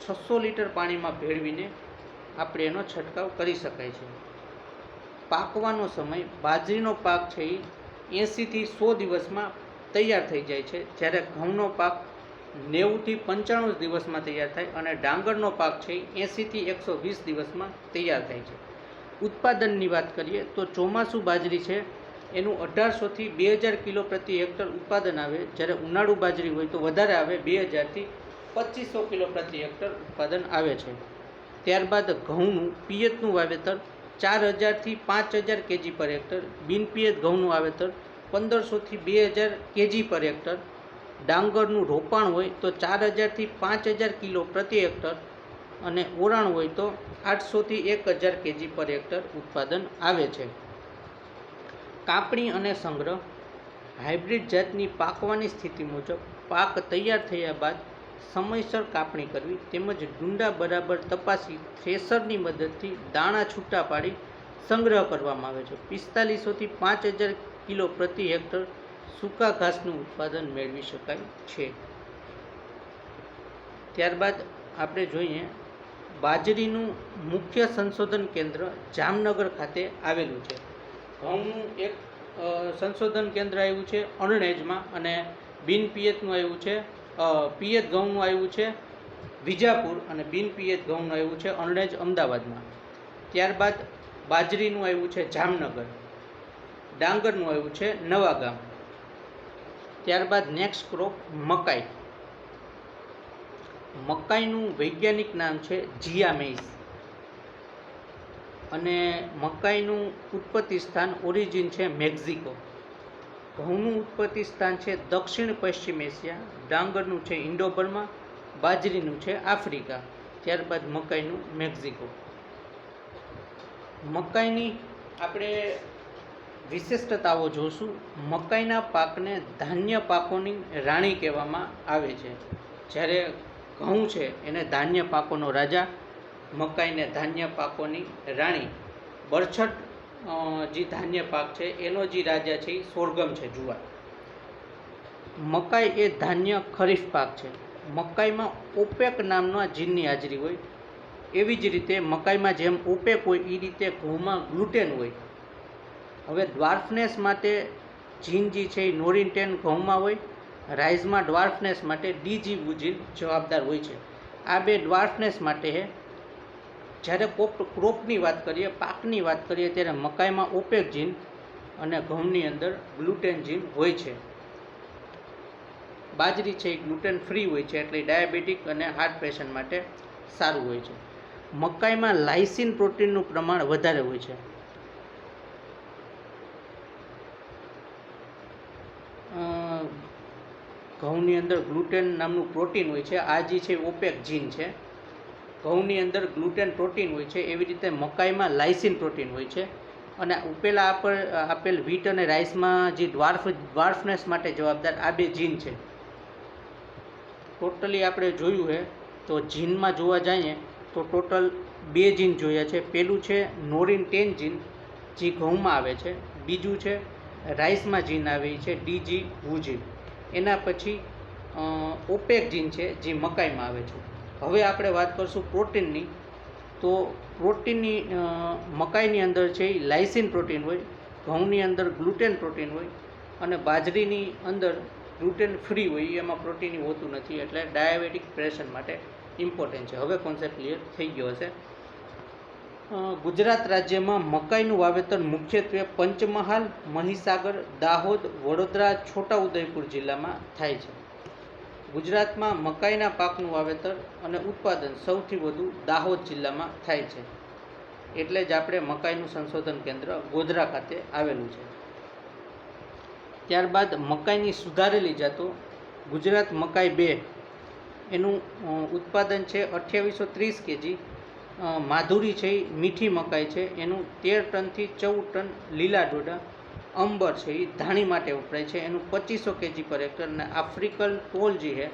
600 લીટર પાણીમાં ભેળવીને આપણે એનો છંટકાવ કરી શકાય છે. પાકવાનો સમય: બાજરીનો પાક છે એ 80 થી 100 દિવસમાં તૈયાર થઈ જાય છે, જ્યારે ઘઉંનો પાક 90 થી 95 દિવસમાં તૈયાર થાય અને ડાંગરનો પાક છે એ 80 થી 120 દિવસમાં તૈયાર થાય છે. ઉત્પાદનની વાત કરીએ તો ચોમાસું બાજરી છે એનું 1800 થી 2000 કિલો પ્રતિ હેક્ટર ઉત્પાદન આવે, જ્યારે ઉનાળુ બાજરી હોય તો વધારે આવે, 2000 થી 2500 કિલો પ્રતિ હેક્ટર ઉત્પાદન આવે છે. ત્યારબાદ ઘઉંનું પિયતનું વાવેતર 4000 થી 5000 kg પર હેક્ટર. બિનપિયત ઘઉંનું વાવેતર 1500 થી 2000 kg પર હેક્ટર. ડાંગરનું રોપાણ હોય તો 4000 થી 5000 કિલો પ્રતિ હેક્ટર અને ઓરાણ હોય તો 800 થી 1000 kg પર હેક્ટર ઉત્પાદન આવે છે. કાપણી અને સંગ્રહ: હાઇબ્રિડ જાતની પાકવાની સ્થિતિ મુજબ પાક તૈયાર થયા બાદ સમયસર કાપણી કરવી તેમજ ડુંડા બરાબર તપાસી થ્રેશરની મદદથી દાણા છૂટા પાડી સંગ્રહ કરવામાં આવે છે. 4500 થી 5000 કિલો પ્રતિ હેક્ટર સૂકા ઘાસનું ઉત્પાદન મેળવી શકાય છે. ત્યારબાદ આપણે જોઈએ બાજરીનું મુખ્ય સંશોધન કેન્દ્ર જામનગર ખાતે આવેલું છે. ઘઉંનું એક સંશોધન કેન્દ્ર આવ્યું છે અણણેજમાં, અને બિન પિયતનું આવ્યું છે પિયત ઘઉંનું આવ્યું છે વિજાપુર, અને બિન પિયત ઘઉંનું આવ્યું છે અણણેજ અમદાવાદમાં. ત્યારબાદ બાજરીનું આવ્યું છે જામનગર, ડાંગરનું આવ્યું છે નવાગામ. ત્યારબાદ નેક્સ્ટ ક્રોપ મકાઈ. મકાઈનું વૈજ્ઞાનિક નામ છે જીયા મેઇસ, અને મકાઈનું ઉત્પત્તિ સ્થાન ઓરિજિન છે મેક્સિકો. ઘઉંનું ઉત્પત્તિ સ્થાન છે દક્ષિણ પશ્ચિમ એશિયા, ડાંગરનું છે ઇન્ડો બર્મા, બાજરીનું છે આફ્રિકા, ત્યારબાદ મકાઈનું મેક્સિકો. મકાઈની આપણે વિશિષ્ટતાઓ જોશું. મકાઈના પાકને ધાન્ય પાકોની રાણી કહેવામાં આવે છે. જ્યારે ઘઉં છે એને ધાન્ય પાકોનો રાજા, મકાઈને ધાન્ય પાકોની રાણી. બરછટ જે ધાન્ય પાક છે એનો જે રાજા છે એ સોરગમ છે, જુવાર. મકાઈ એ ધાન્ય ખરીફ પાક છે. મકાઈમાં ઓપેક નામના જીનની હાજરી હોય. એવી જ રીતે મકાઈમાં જેમ ઓપેક હોય એ રીતે ઘઉંમાં ગ્લુટેન હોય. હવે ડ્વાર્ફનેસ માટે જીન જે છે એ નોરિન્ટેન ઘઉંમાં હોય. રાઈઝમાં ડ્વાર્ફનેસ માટે ડીજીવુજીન જવાબદાર હોય છે. આ બે ડ્વાર્ફનેસ માટે છે. જ્યારે ક્રોપની વાત કરીએ, પાકની વાત કરીએ, ત્યારે મકાઈમાં ઓપેક જીન અને ઘઉંની અંદર ગ્લુટેન જીન હોય છે. બાજરી છે એ ગ્લુટેન ફ્રી હોય છે, એટલે ડાયાબિટીક અને હાર્ટ પેશન્ટ માટે સારું હોય છે. મકાઈમાં લાઇસિન પ્રોટીનનું પ્રમાણ વધારે હોય છે. ઘઉંની અંદર ગ્લુટેન નામનું પ્રોટીન હોય છે. આ જે છે ઓપેક જીન છે. ઘઉંની અંદર ગ્લુટેન પ્રોટીન હોય છે, એવી રીતે મકાઈમાં લાઇસિન પ્રોટીન હોય છે. અને ઉપેલા આપેલ વ્હીટ અને રાઈસમાં જે ડ્વાર્ફનેસ માટે જવાબદાર આ બે જીન છે. ટોટલી આપણે જોયું છે તો જીનમાં જોવા જઈએ તો ટોટલ બે જીન જોયા છે. પહેલું છે નોરિન્ટેન જીન, જે ઘઉંમાં આવે છે. બીજું છે રાઈસમાં જીન આવે છે ડીજીવુજીન. એના પછી ઓપેક જીન છે જે મકાઈમાં આવે છે. હવે આપણે વાત કરીશું પ્રોટીનની. તો પ્રોટીનની મકાઈની અંદર છે એ લાઇસિન પ્રોટીન હોય, ઘઉંની અંદર ગ્લુટેન પ્રોટીન હોય, અને બાજરીની અંદર ગ્લુટેન ફ્રી હોય. એમાં પ્રોટીન હોતું નથી, એટલે ડાયાબિટીક પેશન્ટ માટે ઇમ્પોર્ટન્ટ છે. હવે કોન્સેપ્ટ ક્લિયર થઈ ગયો હશે. ગુજરાત રાજ્યમાં મકાઈનું વાવેતર મુખ્યત્વે પંચમહાલ, મહીસાગર, દાહોદ, વડોદરા, છોટાઉદેપુર જિલ્લામાં થાય છે. ગુજરાતમાં મકાઈના પાકનું વાવેતર અને ઉત્પાદન સૌથી વધુ દાહોદ જિલ્લામાં થાય છે. એટલે જ આપણે મકાઈનું સંશોધન કેન્દ્ર ગોધરા ખાતે આવેલું છે. ત્યારબાદ મકાઈની સુધારેલી જાતો. ગુજરાત મકાઈ 2 એનું ઉત્પાદન છે 2830 kg. માધુરી છે એ મીઠી મકાઈ છે, એનું 13 ટનથી 14 ટન લીલા ડોડા. અંબર છે એ ધાણી માટે વપરાય છે, એનું 2500 kg પર હેક્ટર. અને આફ્રિકન ટોલ જે છે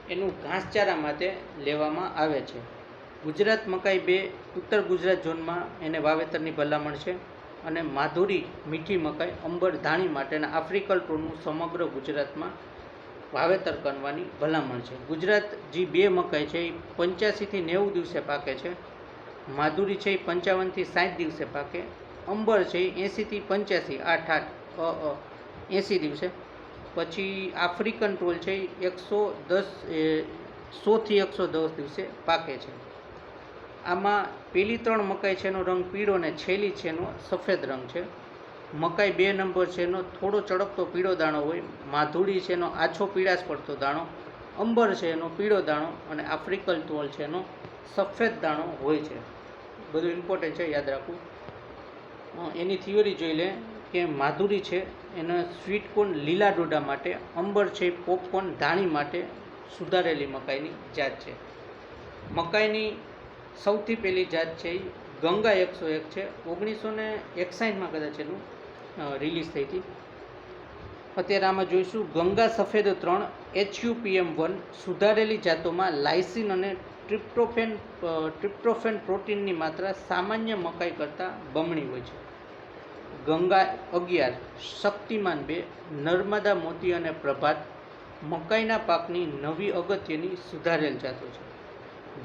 એનું ઘાસચારા માટે લેવામાં આવે છે. ગુજરાત મકાઈ 2 ઉત્તર ગુજરાત ઝોનમાં એને વાવેતરની ભલામણ છે, અને માધુરી મીઠી મકાઈ, અંબર ધાણી માટે, અને આફ્રિકન ટોલનું સમગ્ર ગુજરાતમાં વાવેતર કરવાની ભલામણ છે. ગુજરાત જે 2 મકાઈ છે એ 85 થી 90 દિવસે પાકે છે. માધુરી છે એ 55 થી 60 દિવસે પાકે. અંબર છે એ 80 થી 85 80 દિવસે. પછી આફ્રિકન ટોલ છે એ 100 થી 110 દિવસે પાકે છે. આમાં પેલી 3 મકાઈ છે એનો રંગ પીળો, અને છેલ્લી છે એનો સફેદ રંગ છે. મકાઈ 2 નંબર છે એનો થોડો ચળકતો પીળો દાણો હોય. માધુરી છે એનો આછો પીળાશ પડતો દાણો. અંબર છે એનો પીળો દાણો, અને આફ્રિકન ટોલ છે એનો સફેદ દાણો હોય છે. બધું ઇમ્પોર્ટન્ટ છે, યાદ રાખવું. એની થિયરી જોઈ લે કે માધુરી છે એના સ્વીટકોર્ન લીલા ડોડા માટે, અંબર છે પોપકોર્ન ધાણી માટે સુધારેલી મકાઈની જાત છે. મકાઈની સૌથી પહેલી જાત છે એ ગંગા 101 છે. 1961માં કદાચ એનું રિલીઝ થઈ હતી. અત્યારે આમાં જોઈશું ગંગા સફેદ 3 HUPM1. સુધારેલી જાતોમાં લાઇસિન અને ટ્રિપ્ટોફેન પ્રોટીનની માત્રા સામાન્ય મકાઈ કરતાં બમણી હોય છે. ગંગા 11, શક્તિમાન 2, નર્મદા મોતી અને પ્રભાત મકાઈના પાકની નવી અગત્યની સુધારેલ જાતો છે.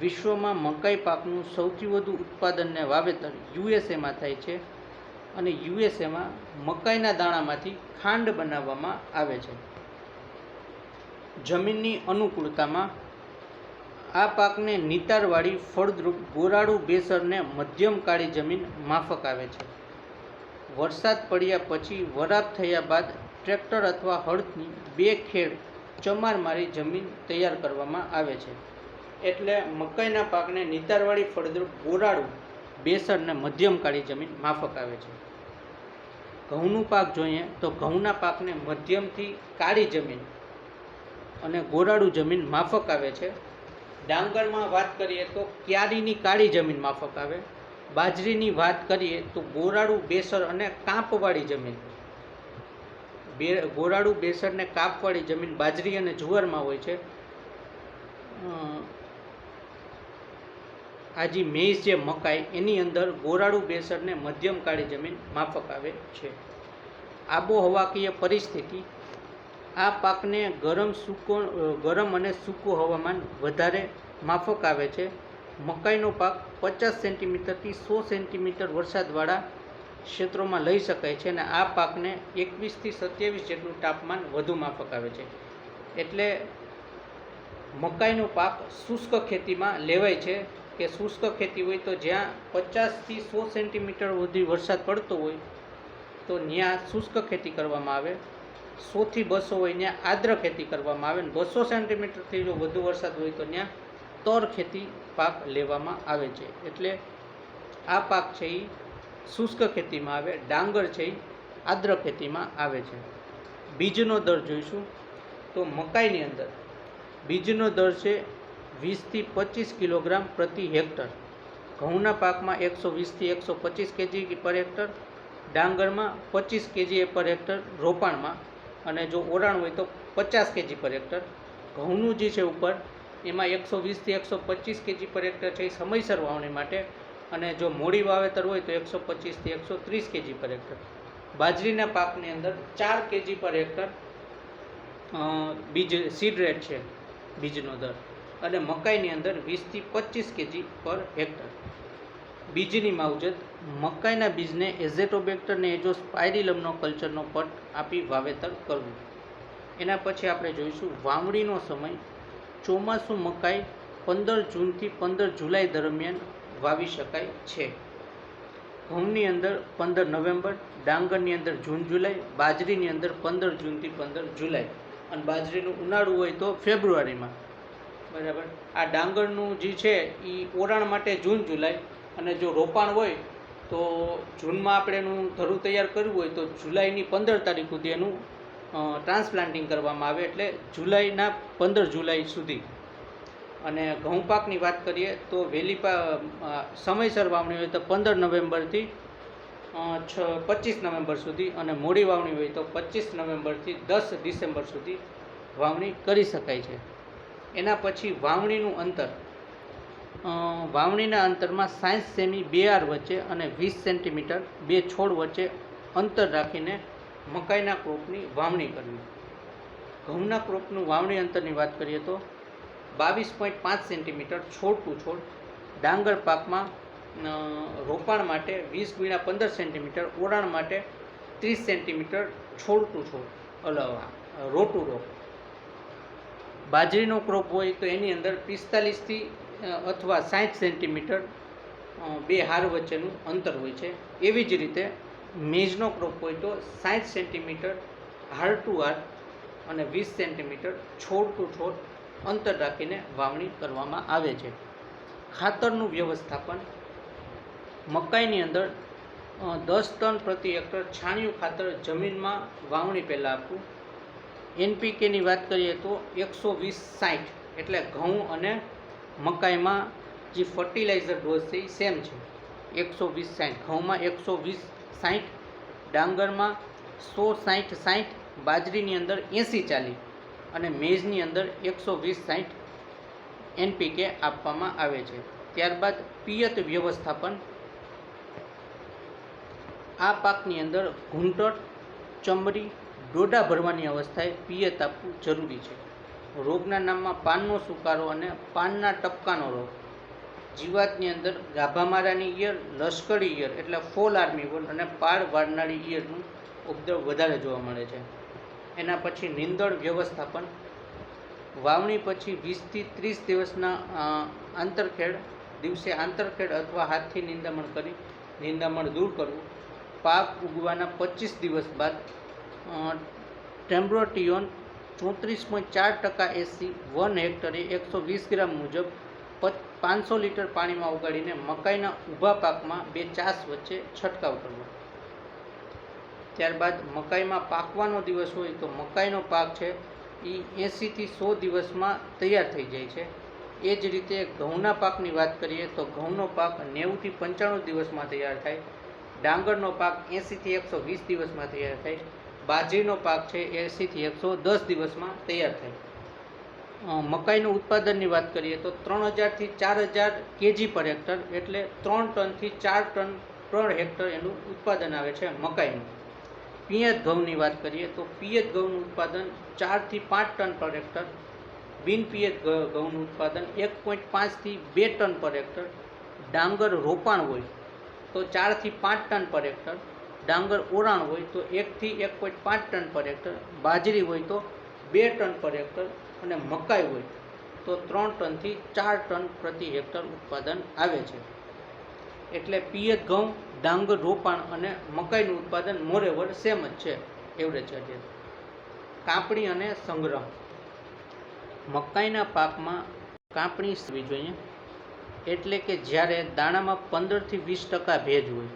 વિશ્વમાં મકાઈ પાકનું સૌથી વધુ ઉત્પાદન ને વાવેતર યુએસએમાં થાય છે અને યુએસએમાં મકાઈના દાણામાંથી ખાંડ બનાવવામાં આવે છે. જમીનની અનુકૂળતામાં આ પાકને નિતારવાળી ફળદ્રુપ ગોરાડુ બેસરને મધ્યમ કાળી જમીન માફક આવે છે. વરસાદ પડ્યા પછી વરાપ થયા બાદ ટ્રેક્ટર અથવા હળથી 2 ખેડ ચમાર મારી જમીન તૈયાર કરવામાં આવે છે. એટલે મકાઈના પાકને નિતારવાળી ફળદ્રુપ ગોરાડુ બેસરને મધ્યમ કાળી જમીન માફક આવે છે. ઘઉંનું પાક જોઈએ તો ઘઉંના પાકને મધ્યમથી કાળી જમીન અને ગોરાડુ જમીન માફક આવે છે. ડાંગરમાં વાત કરીએ તો ક્યારીની કાળી જમીન માફક આવે. બાજરીની વાત કરીએ તો ગોરાડુ બેસર અને કાંપવાળી જમીન. ગોરાડુ બેસર ને કાંપવાળી જમીન બાજરી અને જુવારમાં હોય છે. આજી મેઇઝ જે મકાઈ એની અંદર ગોરાડુ બેસર ને મધ્યમ કાળી જમીન માફક આવે છે. આબોહવાકીય પરિસ્થિતિ આ પાકને ગરમ અને સૂકું હવામાન વધારે માફક આવે છે. મકાઈનો પાક 50 સેન્ટીમીટરથી 100 સેન્ટીમીટર વરસાદવાળા ક્ષેત્રોમાં લઈ શકાય છે અને આ પાકને 21થી 27 જેટલું તાપમાન વધુ માફક આવે છે. એટલે મકાઈનો પાક શુષ્ક ખેતીમાં લેવાય છે કે શુષ્ક ખેતી હોય તો જ્યાં 50થી 100 સેન્ટીમીટર સુધી વરસાદ પડતો હોય તો ત્યાં શુષ્ક ખેતી કરવામાં આવે. 100થી 200 હોય ત્યાં આદ્ર ખેતી કરવામાં આવે અને 200 સેન્ટીમીટરથી જો વધુ વરસાદ હોય તો ત્યાં તર ખેતી પાક લેવામાં આવે છે. એટલે આ પાક છે એ શુષ્ક ખેતીમાં આવે. ડાંગર છે એ આદ્ર ખેતીમાં આવે છે. બીજનો દર જોઈશું તો મકાઈની અંદર બીજનો દર છે 20થી 25 કિલોગ્રામ પ્રતિ હેક્ટર. ઘઉંના પાકમાં 120થી 125 કેજી પર હેક્ટર. ડાંગરમાં 25 કેજી પર હેક્ટર રોપાણમાં અને જો ઓરાણ હોય તો 50 કેજી પર હેક્ટર. ઘઉંનું જે છે ઉપર એમાં 120થી 125 કેજી પર હેક્ટર છે એ સમયસર વાવણી માટે અને જો મોડી વાવેતર હોય તો 125થી 130 કેજી પર હેક્ટર. બાજરીના પાકની અંદર 4 કેજી પર હેક્ટર બીજ સીડ રેટ છે બીજનો દર અને મકાઈની અંદર 20થી 25 કેજી પર હેક્ટર. બીજની માવજત મકાઈના બીજને એઝેટોબેક્ટર ને એઝોસ્પાયરિલમનો કલ્ચરનો પટ આપી વાવેતર કરવું. એના પછી આપણે જોઈશું વાવણીનો સમય. ચોમાસું મકાઈ 15 જૂનથી 15 જુલાઈ દરમિયાન વાવી શકાય છે. ઘઉંની અંદર 15 નવેમ્બર, ડાંગરની અંદર જૂન જુલાઈ, બાજરીની અંદર 15 જૂનથી 15 જુલાઈ અને બાજરીનું ઉનાળું હોય તો ફેબ્રુઆરીમાં. બરાબર. આ ડાંગરનું જે છે એ ઓરાણ માટે જૂન જુલાઈ અને જો રોપાણ હોય તો જૂનમાં આપણે એનું ધરું તૈયાર કરવું હોય તો જુલાઈની 15 તારીખ સુધી એનું ટ્રાન્સપ્લાન્ટિંગ કરવામાં આવે એટલે જુલાઈના 15 જુલાઈ સુધી. અને ઘઉં પાકની વાત કરીએ તો વહેલી સમયસર વાવણી હોય તો 15 નવેમ્બરથી 25 નવેમ્બર સુધી અને મોડી વાવણી હોય તો 25 નવેમ્બરથી 10 ડિસેમ્બર સુધી વાવણી કરી શકાય છે. એના પછી વાવણીનું અંતર. વાવણીના અંતરમાં 60 સેમી 2 આર વચ્ચે અને 20 સેન્ટીમીટર 2 છોડ વચ્ચે અંતર રાખીને મકાઈના ક્રોપની વાવણી કરવી. ઘઉંના ક્રોપનું વાવણી અંતરની વાત કરીએ તો 22.5 સેન્ટીમીટર છોડ ટુ છોડ. ડાંગર પાકમાં રોપાણ માટે 20x15 સેન્ટીમીટર, ઓરાણ માટે 30 સેન્ટીમીટર છોડ ટુ છોડ રો ટુ રો. બાજરીનો ક્રોપ હોય તો એની અંદર 45થી અથવા 60 સેન્ટીમીટર 2 હાર વચ્ચેનું અંતર હોય છે. એવી જ રીતે મેઝનો ક્રોપ હોય તો 60 સેન્ટીમીટર હાર ટુ હાર અને 20 સેન્ટીમીટર છોડ ટુ છોડ અંતર રાખીને વાવણી કરવામાં આવે છે. ખાતરનું વ્યવસ્થાપન. મકાઈની અંદર 10 ટન પ્રતિ હેક્ટર છાણિયું ખાતર જમીનમાં વાવણી પહેલાં આપવું. એનપીકેની વાત કરીએ તો 120-60 એટલે ઘઉં અને મકાઈમાં જે ફર્ટિલાઇઝર ડોઝ છે એ સેમ છે 120-60. ઘઉંમાં 120-60, ડાંગરમાં 100-60-60, બાજરીની અંદર 80-40 અને મેઝની અંદર 120-60 એનપીકે આપવામાં આવે છે. ત્યારબાદ પિયત વ્યવસ્થાપન. આ પાકની અંદર ઘૂંટણ, ચમરી, ડોડા ભરવાની અવસ્થાએ પિયત આપવું જરૂરી છે. રોગના નામમાં પાનનો સુકારો અને પાનના ટપકાનો રોગ. જીવાતની અંદર ગાભામારાની ઈયળ, લશ્કરી ઈયળ એટલે ફોલ આર્મી વોલ અને પાળ વાળનારી ઈયળનું ઉપદ્રવ વધારે જોવા મળે છે. એના પછી નીંદણ વ્યવસ્થાપન. વાવણી પછી 20 થી 30 દિવસના આંતરખેડ દિવસે આંતરખેડ અથવા હાથથી નિંદામણ કરી નિંદામણ દૂર કરવું. પાક ઉગવાના 25 દિવસ બાદ ટેમ્બ્રોટિયોન 34.4% એસી 1 હેક્ટરે 120 ગ્રામ મુજબ 500 લીટર પાણીમાં ઉગાડીને મકાઈના ઊભા પાકમાં 2 ચાસ વચ્ચે છંટકાવ કરવો. ત્યારબાદ મકાઈમાં પાકવાનો દિવસ હોય તો મકાઈનો પાક છે એ 80 થી 100 દિવસમાં તૈયાર થઈ જાય છે. એ જ રીતે ઘઉંના પાકની વાત કરીએ તો ઘઉંનો પાક 90 થી 95 દિવસમાં તૈયાર થાય. ડાંગરનો પાક 80 થી 120 દિવસમાં તૈયાર થાય. બાજરીનો પાક છે 80 થી 110 દિવસમાં તૈયાર થાય. મકાઈનું ઉત્પાદનની વાત કરીએ તો 3000 થી 4000 કેજી પર હેક્ટર એટલે 3 ટનથી 4 ટન પર હેક્ટર એનું ઉત્પાદન આવે છે મકાઈનું. પિયત ઘઉંની વાત કરીએ તો પિયત ઘઉંનું ઉત્પાદન 4 થી 5 ટન પર હેક્ટર. બિન પિયત ઘઉંનું ઉત્પાદન 1.5 થી 2 ટન પર હેક્ટર. ડાંગર રોપાણ હોય તો 4 થી 5 ટન પર હેક્ટર. ડાંગર ઓરાણ હોય તો 1 થી 1.5 ટન પર હેક્ટર. બાજરી હોય તો 2 ટન પર હેક્ટર અને મકાઈ હોય તો 3 ટનથી 4 ટન પ્રતિ હેક્ટર ઉત્પાદન આવે છે. એટલે પિયત ઘઉં, ડાંગર રોપાણ અને મકાઈનું ઉત્પાદન મોરેવર સેમ જ છે, એવરેજ છે. કાપણી અને સંગ્રહ. મકાઈના પાકમાં કાપણી થવી જોઈએ, એટલે કે જ્યારે દાણામાં 15 થી 20% ભેજ હોય,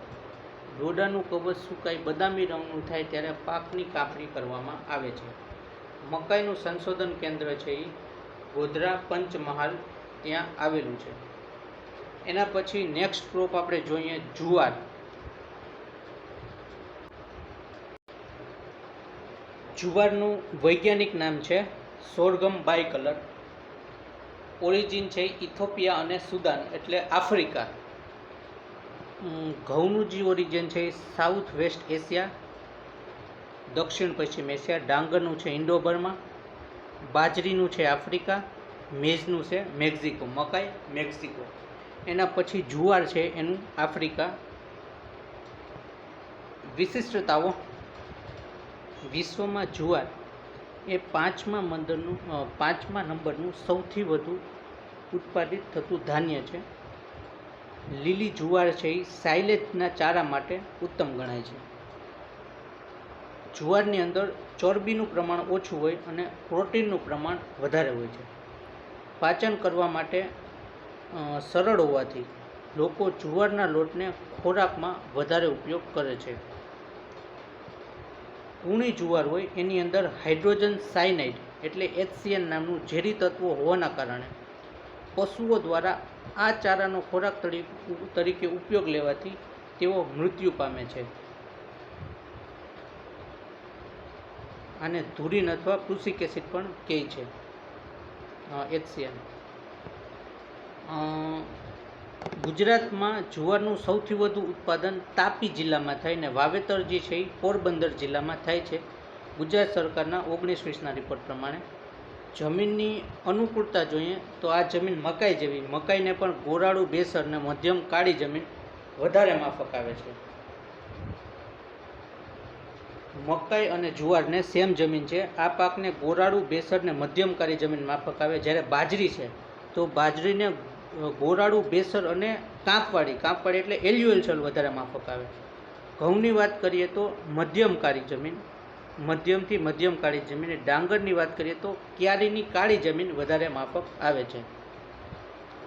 ડોડાનું કવચ સુકાઈ બદામી રંગનું થાય ત્યારે પાકની કાપણી કરવામાં આવે છે. મકાઈનું સંશોધન કેન્દ્ર છે એ ગોધરા પંચમહાલ ત્યાં આવેલું છે. એના પછી નેક્સ્ટ ક્રોપ આપણે જોઈએ જુવાર. જુવારનું વૈજ્ઞાનિક નામ છે સોરગમ બાયકલર. ઓરિજિન છે ઇથોપિયા અને સુદાન એટલે આફ્રિકા. ઘઉંનું જે ઓરિજિન છે એ સાઉથ વેસ્ટ એશિયા, દક્ષિણ પશ્ચિમ એશિયા. ડાંગરનું છે ઇન્ડો બર્મા. બાજરીનું છે આફ્રિકા. મેઝનું છે મેક્સિકો. મકાઈ મેક્સિકો. એના પછી જુવાર છે એનું આફ્રિકા. વિશિષ્ટતાઓ. વિશ્વમાં જુવાર એ 5મા નંબરનું સૌથી વધુ ઉત્પાદિત થતું ધાન્ય છે. લીલી જુવાર છે એ સાયલેજના ચારા માટે ઉત્તમ ગણાય છે. જુવારની અંદર ચરબીનું પ્રમાણ ઓછું હોય અને પ્રોટીનનું પ્રમાણ વધારે હોય છે. પાચન કરવા માટે સરળ હોવાથી લોકો જુવારના લોટને ખોરાકમાં વધારે ઉપયોગ કરે છે. કૂણી જુવાર હોય એની અંદર હાઇડ્રોજન સાયનાઇડ એટલે HCN નામનું ઝેરી તત્વો હોવાના કારણે પશુઓ દ્વારા આ ચારાનો ખોરાક તરીકે ઉપયોગ લેવાથી તેઓ મૃત્યુ પામે છે. આને ધુરીન અથવા પ્રુસિક એસિડ પણ કહે છે, HCN. ગુજરાતમાં જુવારનું સૌથી વધુ ઉત્પાદન તાપી જિલ્લામાં થાય ને વાવેતર જે છે એ પોરબંદર જિલ્લામાં થાય છે, ગુજરાત સરકારના 19-20ના રિપોર્ટ પ્રમાણે. જમીનની અનુકૂળતા જોઈએ તો આ જમીન મકાઈ જેવી. મકાઈને પણ ગોરાળું બેસર ને મધ્યમ કાળી જમીન વધારે માફક આવે છે. મકાઈ અને જુવારને સેમ જમીન છે. આ પાકને ગોરાળું બેસર ને મધ્યમ કાળી જમીન માફક આવે. જ્યારે બાજરી છે તો બાજરીને ગોરાળું બેસર અને કાંપવાળી એટલે એલ્યુએલ વધારે માફક આવે. ઘઉંની વાત કરીએ તો મધ્યમ કાળી જમીન, મધ્યમથી મધ્યમ કાળી જમીન. ડાંગરની વાત કરીએ તો ક્યારીની કાળી જમીન વધારે માફક આવે છે.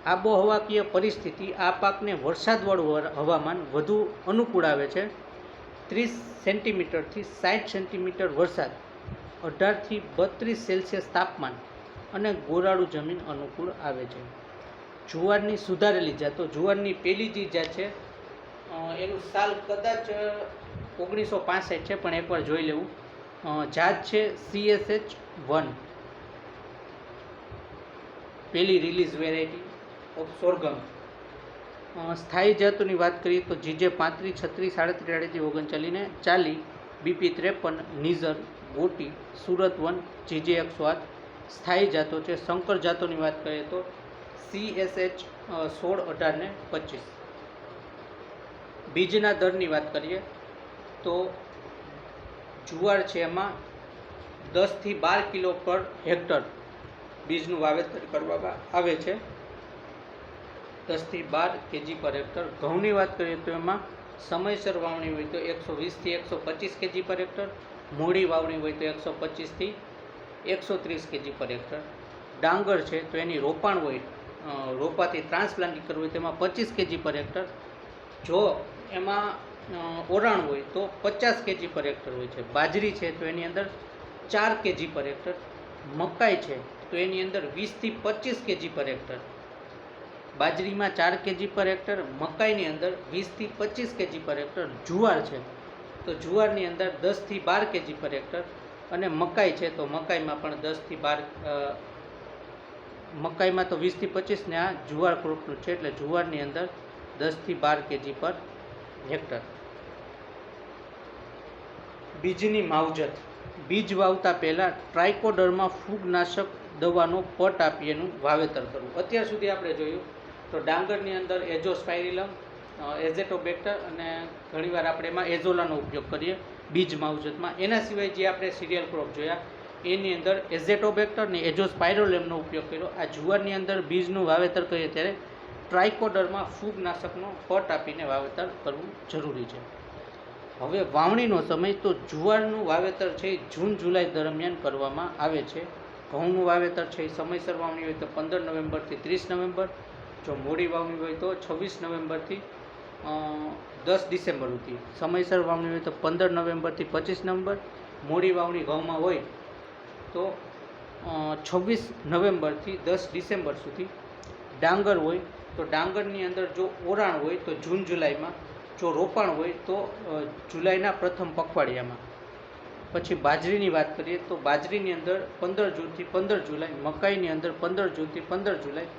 આબોહવાકીય પરિસ્થિતિ. આ પાકને વરસાદવાળું હવામાન વધુ અનુકૂળ આવે છે. 30 સેન્ટીમીટરથી 60 સેન્ટીમીટર વરસાદ, 18 થી 32 સેલ્સિયસ તાપમાન અને ગોરાળું જમીન અનુકૂળ આવે છે. જુવારની સુધારેલી જાતો. જુવારની પહેલી જે જાત છે એનું સાલ કદાચ 1965 છે, પણ એકવાર જોઈ લેવું. જાત છે CSH1, પહેલી રિલીઝ વેરાયટી ઓફ સોરગમ. સ્થાયી જાતોની વાત કરીએ તો GJ 35, 36, 38, 39 ને 40, BP 53, નિઝર, ગોટી, સુરત 1, GJ 108 સ્થાયી જાતો છે. સંકર જાતોની વાત કરીએ તો CSH 16, 18 ને 25. બીજના દરની વાત કરીએ તો જુવાર છે એમાં 10 થી 12 કિલો પર હેક્ટર બીજનું વાવેતર કરવામાં આવે છે, 10 થી 12 kg પર હેક્ટર. ઘઉંની વાત કરીએ તો એમાં સમયસર વાવણી હોય તો 120 થી 125 kg પર હેક્ટર, મોડી વાવણી હોય તો 125 થી 130 kg પર હેક્ટર. ડાંગર છે તો એની રોપાણ હોય, રોપાથી ટ્રાન્સપ્લાન્ટિંગ કરવું હોય તેમાં 25 kg પર હેક્ટર. જો એમાં ઓરાણ હોય તો 50 kg પર હેક્ટર હોય છે. બાજરી છે તો એની અંદર 4 kg પર હેક્ટર. મકાઈ છે તો એની અંદર 20 થી 25 kg પર હેક્ટર. બાજરીમાં 4 kg પર હેક્ટર, મકાઈની અંદર 20 થી 25 kg પર હેક્ટર. જુવાર છે તો જુવારની અંદર 10 થી 12 kg પર હેક્ટર, અને મકાઈ છે તો મકાઈમાં પણ 10 થી 12, મકાઈમાં તો 20 થી 25 ને આ જુવાર ક્રોપનું છે એટલે જુવારની અંદર 10 થી 12 kg પર હેક્ટર. બીજની માવજત. બીજ વાવતા પહેલાં ટ્રાઇકોડર્મા ફૂગનાશક દવાનો પટ આપી એનું વાવેતર કરવું. અત્યાર સુધી આપણે જોયું તો ડાંગરની અંદર એઝોસ્પાયરિલમ, એઝેટોબેક્ટર અને ઘણીવાર આપણે એમાં એઝોલાનો ઉપયોગ કરીએ બીજ માવજતમાં. એના સિવાય જે આપણે સિરિયલ ક્રોપ જોયા એની અંદર એઝેટોબેક્ટર ને એઝોસ્પાયરોલેમનો ઉપયોગ કર્યો. આ જુવારની અંદર બીજનું વાવેતર કરીએ ત્યારે ટ્રાઇકોડર્મા ફૂગનાશકનો પટ આપીને વાવેતર કરવું જરૂરી છે. હવે વાવણીનો સમય તો જુવારનું વાવેતર છે એ જૂન જુલાઈ દરમિયાન કરવામાં આવે છે. ઘઉંનું વાવેતર છે એ સમયસર વાવણી હોય તો 15 નવેમ્બરથી 30 નવેમ્બર, જો મોડી વાવણી હોય તો 26 નવેમ્બરથી 10 ડિસેમ્બર સુધી. સમયસર વાવણી હોય તો 15 નવેમ્બરથી 25 નવેમ્બર, મોડી વાવણી ઘઉંમાં હોય તો 26 નવેમ્બરથી 10 ડિસેમ્બર સુધી. ડાંગર હોય તો ડાંગરની અંદર જો ઓરાણ હોય તો જૂન જુલાઈમાં, જો રોપાણ હોય તો જુલાઈના પ્રથમ પખવાડિયામાં. પછી બાજરીની વાત કરીએ તો બાજરીની અંદર 15 જૂનથી 15 જુલાઈ, મકાઈની અંદર 15 જૂનથી 15 જુલાઈ,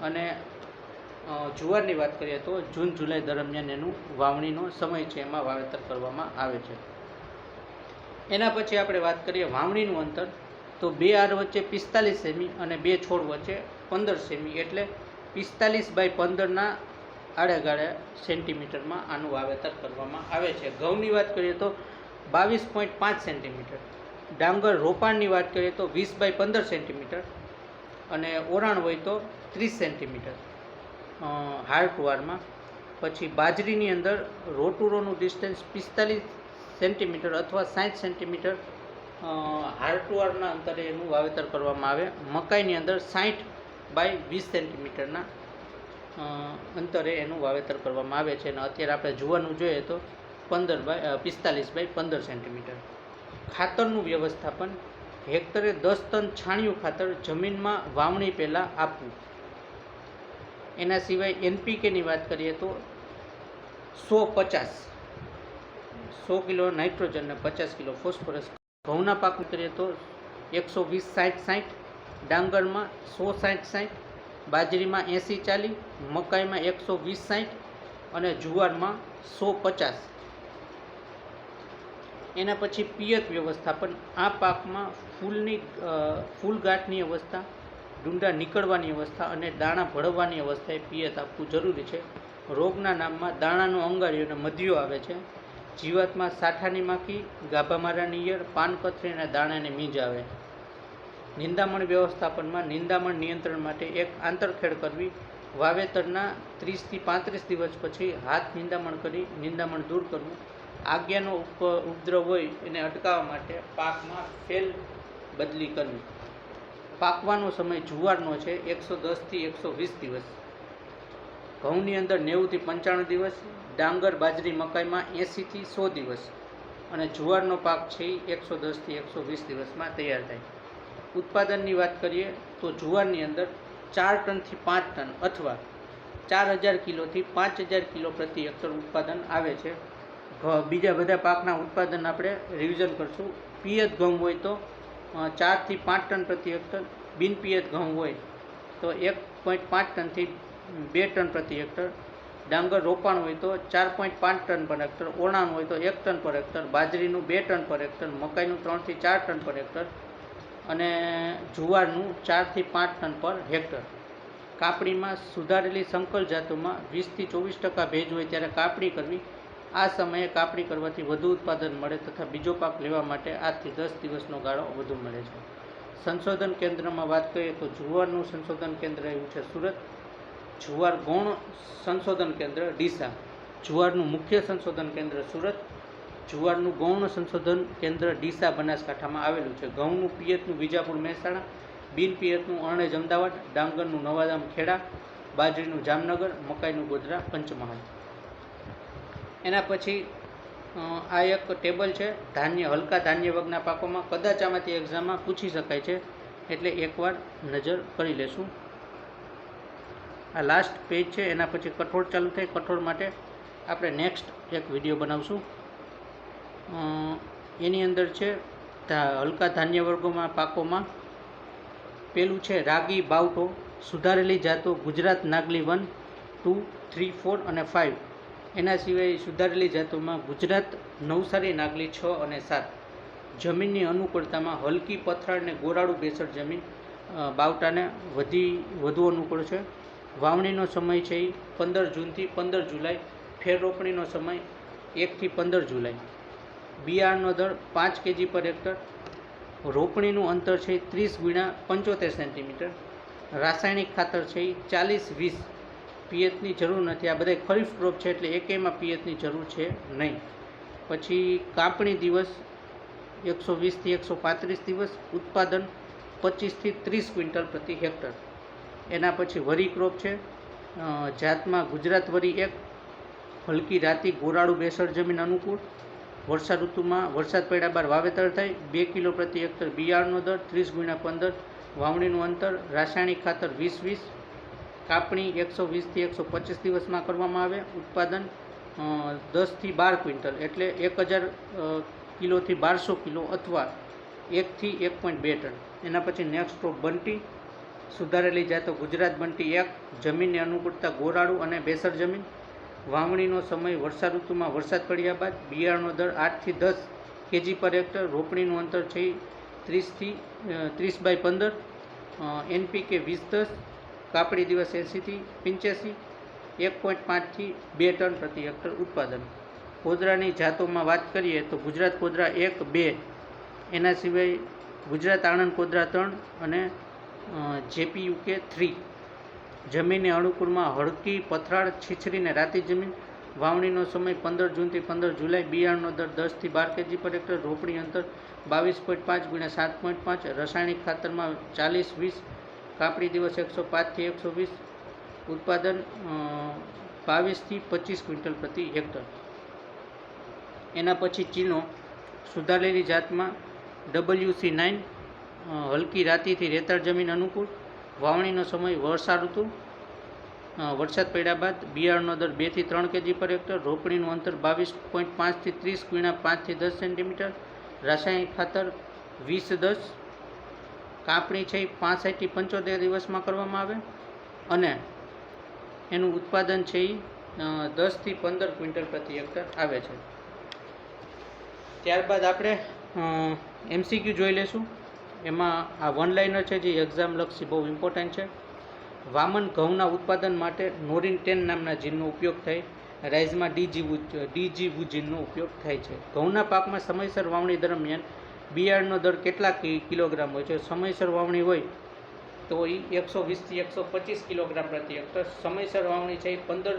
અને જુવારની વાત કરીએ તો જૂન જુલાઈ દરમિયાન એનું વાવણીનો સમય છે એમાં વાવેતર કરવામાં આવે છે. એના પછી આપણે વાત કરીએ વાવણીનું અંતર તો 2 આર વચ્ચે 45 સેમી અને 2 છોડ વચ્ચે 15 સેમી, એટલે 45x15 આડેગાળે સેન્ટીમીટરમાં આનું વાવેતર કરવામાં આવે છે. ઘઉંની વાત કરીએ તો 22.5 સેન્ટીમીટર. ડાંગર રોપાણની વાત કરીએ તો 20x15 સેન્ટીમીટર, અને ઓરાણ હોય તો 30 સેન્ટીમીટર હારટુવારમાં. પછી બાજરીની અંદર રોટુરોનું ડિસ્ટન્સ 45 સેન્ટીમીટર અથવા 60 સેન્ટીમીટર હારટુવારના અંતરે એનું વાવેતર કરવામાં આવે. મકાઈની અંદર 60x20 સેન્ટીમીટરના અંતરે એનું વાવેતર કરવામાં આવે છે, અને અત્યારે આપણે જુવારનું જોઈએ તો 45x15 સેન્ટીમીટર. ખાતરનું વ્યવસ્થાપન. હેક્ટરે 10 ટન છાણિયું ખાતર જમીનમાં વાવણી પહેલાં આપવું. એના સિવાય NPKની વાત કરીએ તો 100 કિલો નાઇટ્રોજન અને 50 કિલો ફોસ્ફરસ. ઘઉંના પાકની કરીએ તો 120-60-60, ડાંગરમાં 100-60-60, બાજરીમાં 80-40, મકાઈમાં 120-60 અને જુવારમાં 150. એના પછી પિયત વ્યવસ્થાપન. આ પાકમાં ફૂલગાંઠની અવસ્થા, ડુંડા નીકળવાની અવસ્થા અને દાણા ભળવાની અવસ્થાએ પિયત આપવું જરૂરી છે. રોગના નામમાં દાણાનો અંગારિયો અને મધ્યો આવે છે. જીવાતમાં સાઠાની માખી, ગાભામારાની ઈયળ, પાનકથરી અને દાણાની મીંજ આવે. નિંદામણ વ્યવસ્થાપનમાં નિંદામણ નિયંત્રણ માટે એક આંતરખેડ કરવી. વાવેતરના 30 થી 35 દિવસ પછી હાથ નિંદામણ કરી નિંદામણ દૂર કરવું. આગિયાનો ઉપદ્રવ હોય એને અટકાવવા માટે પાકમાં ફેલ બદલી કરવી. પાકવાનો સમય જુવારનો છે 110 થી 120 દિવસ, ઘઉંની અંદર 90 થી 95 દિવસ, ડાંગર બાજરી મકાઈમાં 80 થી 100 દિવસ, અને જુવારનો પાક છે 110 થી 120 દિવસમાં તૈયાર થાય. ઉત્પાદનની વાત કરીએ તો જુવારની અંદર 4 ટનથી 5 ટન અથવા 4000 કિલોથી 5000 કિલો પ્રતિ હેક્ટર ઉત્પાદન આવે છે. બીજા બધા પાકના ઉત્પાદન આપણે રિવિઝન કરશું. પિયત ઘઉં હોય તો 4 થી 5 ટન પ્રતિ હેક્ટર, બિનપિયત ઘઉં હોય તો 1.5 ટનથી 2 ટન પ્રતિ હેક્ટર, ડાંગર રોપાણ હોય તો 4.5 ટન પર હેક્ટર, ઓણાણ હોય તો 1 ટન પર હેક્ટર, બાજરીનું 2 ટન પર હેક્ટર, મકાઈનું 3 થી 4 ટન પર હેક્ટર અને જુવારનું 4 થી 5 ટન પર હેક્ટર. કાપણીમાં સુધારેલી સંકર જાતોમાં 20 થી 24% ભેજ હોય ત્યારે કાપણી કરવી. આ સમયે કાપણી કરવાથી વધુ ઉત્પાદન મળે તથા બીજો પાક લેવા માટે 8 થી 10 દિવસનો ગાળો વધુ મળે છે. સંશોધન કેન્દ્રમાં વાત કરીએ તો જુવારનું સંશોધન કેન્દ્ર એવું છે સુરત, જુવાર ગૌણ સંશોધન કેન્દ્ર ડીસા, જુવારનું મુખ્ય સંશોધન કેન્દ્ર સુરત, જુવારનું ગૌણ સંશોધન કેન્દ્ર ડીસા બનાસકાંઠામાં આવેલું છે. ઘઉંનું પિયતનું વિજાપુર મહેસાણા, બિન પિયતનું અરણેજ અમદાવાદ, ડાંગરનું નવાગામ ખેડા, બાજરીનું જામનગર, મકાઈનું ગોધરા પંચમહાલ. એના પછી આ એક ટેબલ છે ધાન્ય હલકા ધાન્ય વર્ગના પાકોમાં. કદાચ આમાંથી એક્ઝામમાં પૂછી શકાય છે એટલે એકવાર નજર કરી લેશું. આ લાસ્ટ પેજ છે. એના પછી કઠોળ ચાલુ થાય. કઠોળ માટે આપણે નેક્સ્ટ એક વિડીયો બનાવશું. એની અંદર છે હલકા ધાન્ય વર્ગોમાં પાકોમાં પેલું છે રાગી બાવટો, સુધારેલી જાતો ગુજરાત નાગલી 1, 2, 3, 4 અને 5. એના સિવાય સુધારેલી જાતોમાં ગુજરાત નવસારી નાગલી 6 અને 7. જમીનની અનુકૂળતામાં હલકી પથરાળ અને ગોરાળું બેસળ જમીન બાવટાને વધુ અનુકૂળ છે. વાવણીનો સમય છે એ 15 જૂનથી 15 જુલાઈ. ફેર રોપણીનો સમય 1 થી 15 જુલાઈ. બિયારણનો દર 5 kg પર હેક્ટર. રોપણીનું અંતર છે 30 × 75 સેન્ટીમીટર. રાસાયણિક ખાતર છે એ 40-20. પિયતની જરૂર નથી. આ બધા ખરીફ ક્રોપ છે એટલે એકેયમાં પિયતની જરૂર છે નહીં. પછી કાપણી દિવસ 120 થી 135 દિવસ. ઉત્પાદન 25 થી 30 ક્વિન્ટલ પ્રતિ હેક્ટર. એના પછી વરી ક્રોપ છે. જાતમાં ગુજરાત વરી 1, હલકી રાતી ગોરાળું બેસળ જમીન અનુકૂળ. વર્ષા ઋતુમાં વરસાદ પડ્યા બાદ વાવેતર થાય. 2 કિલો પ્રતિ હેક્ટર. બિયારણનો દર 30 × 15. વાવણીનું અંતર રાસાયણિક ખાતર 20-20. કાપણી 120 થી 125 દિવસમાં કરવામાં આવે. ઉત્પાદન 10 થી 12 ક્વિન્ટલ એટલે 1000 કિલોથી 1200 કિલો અથવા 1 થી 1.2 ટન. એના પછી નેક્સ્ટ ક્રોપ બંટી, સુધારેલી જાતો ગુજરાત બંટી 1, જમીનની અનુકૂળતા ગોરાળું અને બેસર જમીન. વાવણીનો સમય વર્ષા ઋતુમાં વરસાદ પડ્યા બાદ. બિયારણનો દર 8 થી 10 kg પર હેક્ટર. રોપણીનું અંતર છે 30/15. NPK 20-10. કાપણી દિવસ 80 થી 85. 1.5 થી 2 ટન પ્રતિ હેક્ટર ઉત્પાદન. કોદરાની જાતોમાં વાત કરીએ તો ગુજરાત કોદરા 1, 2. એના સિવાય ગુજરાત આણંદ કોદરા 3 અને JPUK 3. જમીનની અનુકૂળમાં હળકી પથરાળ છીછરી અને રાતી જમીન. વાવણીનો સમય 15 જૂનથી 15 જુલાઈ. બિયારણનો દર 10 થી 12 kg પર હેક્ટર. રોપણી અંતર 22.5 × 7.5. રાસાયણિક ખાતરમાં 40-20. કાપણી દિવસ 105 થી 120. ઉત્પાદન 22 થી 25 ક્વિન્ટલ પ્રતિ હેક્ટર. એના પછી ચીનો, સુધારેલી જાતમાં WC9, હલકી રાતીથી રેતાળ જમીન અનુકૂળ. વાવણીનો સમય વર્ષા ઋતુ, વરસાદ પડ્યા બાદ. બિયારણનો દર 2 થી 3 kg પર હેક્ટર. રોપણીનું અંતર 22.5 થી 30 × 5 થી 10 સેન્ટીમીટર. રાસાયણિક ખાતર 20-10. કાપણી છે 65 થી 75 દિવસમાં કરવામાં આવે અને એનું ઉત્પાદન છે એ 10 થી 15 ક્વિન્ટલ પ્રતિ હેક્ટર આવે છે. ત્યારબાદ આપણે MCQ જોઈ લઈશું. એમાં આ 1 લાઇનર છે જે એક્ઝામ લક્ષી બહુ ઇમ્પોર્ટન્ટ છે. વામન ઘઉંના ઉત્પાદન માટે નોરિન 10 નામના જીનનો ઉપયોગ થાય. રાઈઝમાં ડીજીવુ જીનનો ઉપયોગ થાય છે. ઘઉંના પાકમાં સમયસર વાવણી દરમિયાન બિયારણનો દર કેટલા કિલોગ્રામ હોય છે? સમયસર વાવણી હોય તો એ 120 થી 125 કિલોગ્રામ પ્રતિ હેક્ટર. સમયસર વાવણી છે એ 15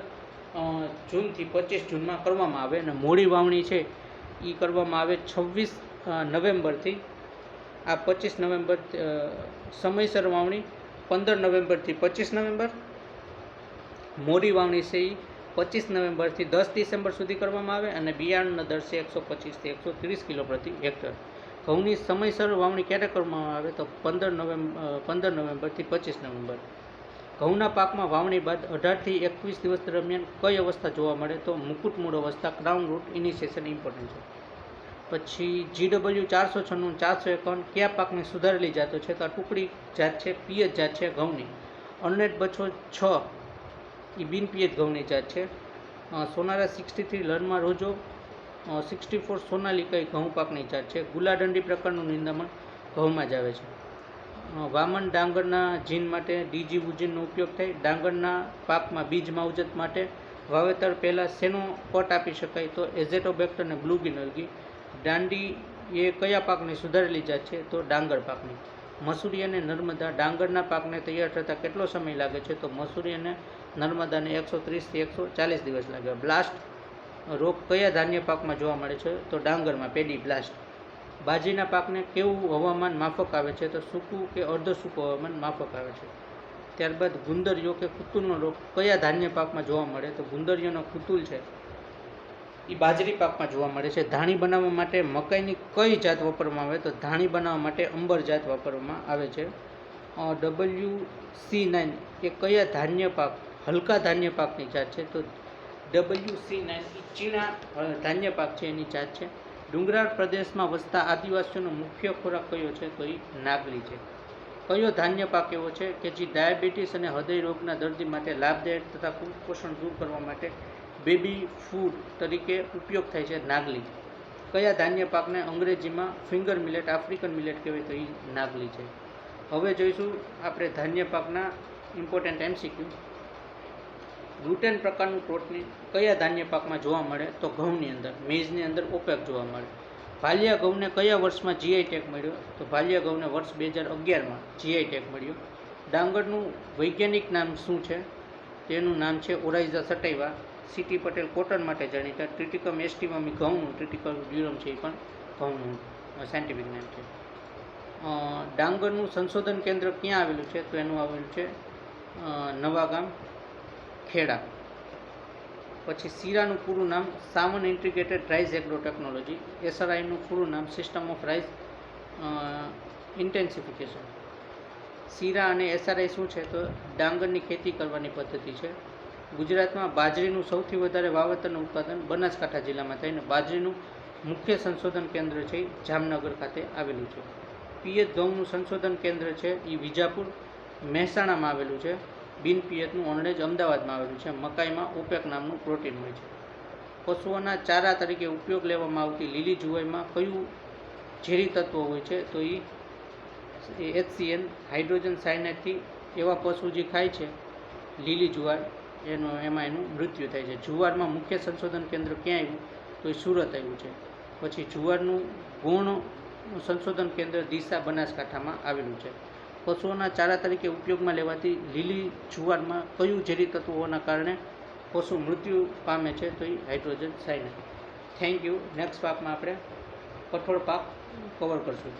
જૂનથી 25 જૂનમાં કરવામાં આવે અને મોડી વાવણી છે એ કરવામાં આવે 26 નવેમ્બરથી. આ 25 નવેમ્બર. સમયસર વાવણી 15 નવેમ્બરથી 25 નવેમ્બર. મોડી વાવણી છે એ 25 નવેમ્બરથી 10 ડિસેમ્બર સુધી કરવામાં આવે અને બિયારણનો દર છે 125 થી 130 કિલો પ્રતિ હેક્ટર. ઘઉંની સમયસર વાવણી ક્યારે કરવામાં આવે તો 15 નવેમ્બરથી 25 નવેમ્બર. ઘઉંના પાકમાં વાવણી બાદ 18 થી 21 દિવસ દરમિયાન કઈ અવસ્થા જોવા મળે તો મુકુટ મૂળ અવસ્થા, ક્રાઉન રૂટ ઇનિશિએશન ઇમ્પોર્ટન્ટ છે. પછી GW 496 451 કયા પાકની સુધારેલી જાતો છે તો આ ટુકડી જાત છે, પિયત જાત છે ઘઉંની. અરનેટ બચ્છો 6 એ બિન પિયત ઘઉંની જાત છે. સોનારા 63 લરમાં રોજો 64 સોનાલિકા એ ઘઉં પાકની જાત છે. ગુલાડંડી પ્રકારનું નિંદામણ ઘઉંમાં જ આવે છે. વામન ડાંગરના જીન માટે ડીજીવુજીનનો ઉપયોગ થાય. ડાંગરના પાકમાં બીજ માવજત માટે વાવેતર પહેલાં શેનો પટ આપી શકાય? તો એઝેટોબેક્ટર અને બ્લુગિન અલ્ગી. દાંડી એ કયા પાકની સુધારેલી જાત છે? તો ડાંગર પાકની. મસૂરી અને નર્મદા. ડાંગરના પાકને તૈયાર થતાં કેટલો સમય લાગે છે? તો મસૂરી અને નર્મદાને 130 થી 140 દિવસ લાગે. બ્લાસ્ટ રોગ કયા ધાન્ય પાકમાં જોવા મળે છે? તો ડાંગરમાં પેડી બ્લાસ્ટ. બાજરીના પાકને કેવું હવામાન માફક આવે છે? તો સૂકું કે અર્ધ સૂકું હવામાન માફક આવે છે. ત્યારબાદ ગુંદરિયો કે કુતુલનો રોગ કયા ધાન્ય પાકમાં જોવા મળે? તો ગુંદરિયોનો કુતુલ છે એ બાજરી પાકમાં જોવા મળે છે. ધાણી બનાવવા માટે મકાઈની કઈ જાત વાપરવામાં આવે? તો ધાણી બનાવવા માટે અંબર જાત વાપરવામાં આવે છે. WC9 એ કયા ધાન્ય પાક હલકા ધાન્ય પાકની જાત છે? તો WC9 એ ચીણા ધાન્ય પાક છે એની જાત છે. ડુંગરાળ પ્રદેશમાં વસતા આદિવાસીઓનો મુખ્ય ખોરાક કયો છે? તો એ નાગલી છે. કયો ધાન્ય પાક એવો છે કે જે ડાયાબિટીસ અને હૃદય રોગના દર્દી માટે લાભદાયક તથા કુપોષણ દૂર કરવા માટે બેબી ફૂડ તરીકે ઉપયોગ થાય છે? નાગલી. કયા ધાન્ય પાકને અંગ્રેજીમાં ફિંગર મિલેટ, આફ્રિકન મિલેટ કહેવાય? તો એ નાગલી છે. હવે જોઈશું આપણે ધાન્ય પાકના ઇમ્પોર્ટન્ટ MCQ. ગ્લુટેન પ્રકારનું પ્રોટીન કયા ધાન્ય પાકમાં જોવા મળે? તો ઘઉંની અંદર. મેઝની અંદર ઓપેક જોવા મળે. ભાલિયા ઘઉંને કયા વર્ષમાં GI ટેગ મળ્યો? તો ભાલિયા ઘઉંને વર્ષ 2011માં GI ટેગ મળ્યો. ડાંગરનું વૈજ્ઞાનિક નામ શું છે? તેનું નામ છે ઓરાઇઝા સટાઇવા. સીટી પટેલ કોટન માટે જાણીતા. ટ્રિટિકમ એસ્ટિવમ ઘઉંનું, ટ્રિટિકમ ડ્યુરમ છે એ પણ ઘઉંનું સાયન્ટિફિક નામ છે. ડાંગરનું સંશોધન કેન્દ્ર ક્યાં આવેલું છે? તો એનું આવેલું છે નવાગામ, ખેડા. પછી શીરાનું પૂરું નામ સાવન ઇન્ટિગ્રેટેડ રાઇસ એગ્રો ટેકનોલોજી. SRIનું પૂરું નામ સિસ્ટમ ઓફ રાઇસ ઇન્ટેન્સિફિકેશન. શીરા અને SRI શું છે? તો ડાંગરની ખેતી કરવાની પદ્ધતિ છે. ગુજરાતમાં બાજરીનું સૌથી વધારે વાવેતરનું ઉત્પાદન બનાસકાંઠા જિલ્લામાં થાય અને બાજરીનું મુખ્ય સંશોધન કેન્દ્ર છે જામનગર ખાતે આવેલું છે. પિયત ઘઉંનું સંશોધન કેન્દ્ર છે એ વિજાપુર, મહેસાણામાં આવેલું છે. બિન પિયતનું ઓનરેજ અમદાવાદમાં આવેલું છે. મકાઈમાં ઓપેક નામનું પ્રોટીન હોય છે. પશુઓના ચારા તરીકે ઉપયોગ લેવામાં આવતી લીલી જુવારમાં કયું ઝેરી તત્વો હોય છે? તો એ HCN હાઇડ્રોજન સાયનાઇડથી એવા પશુ જે ખાય છે લીલી જુવાર એમાં એનું મૃત્યુ થાય છે. જુવારમાં મુખ્ય સંશોધન કેન્દ્ર ક્યાં આવ્યું? તો એ સુરત આવ્યું છે. પછી જુવારનું ગૌણ સંશોધન કેન્દ્ર ડીસા બનાસકાંઠામાં આવેલું છે. પશુઓના ચારા તરીકે ઉપયોગમાં લેવાતી લીલી જુવારમાં કયું ઝેરી તત્વો હોવાના કારણે પશુ મૃત્યુ પામે છે? તો એ hydrogen cyanide. Thank you. Next પાકમાં આપણે કઠોળ પાક કવર કરશું.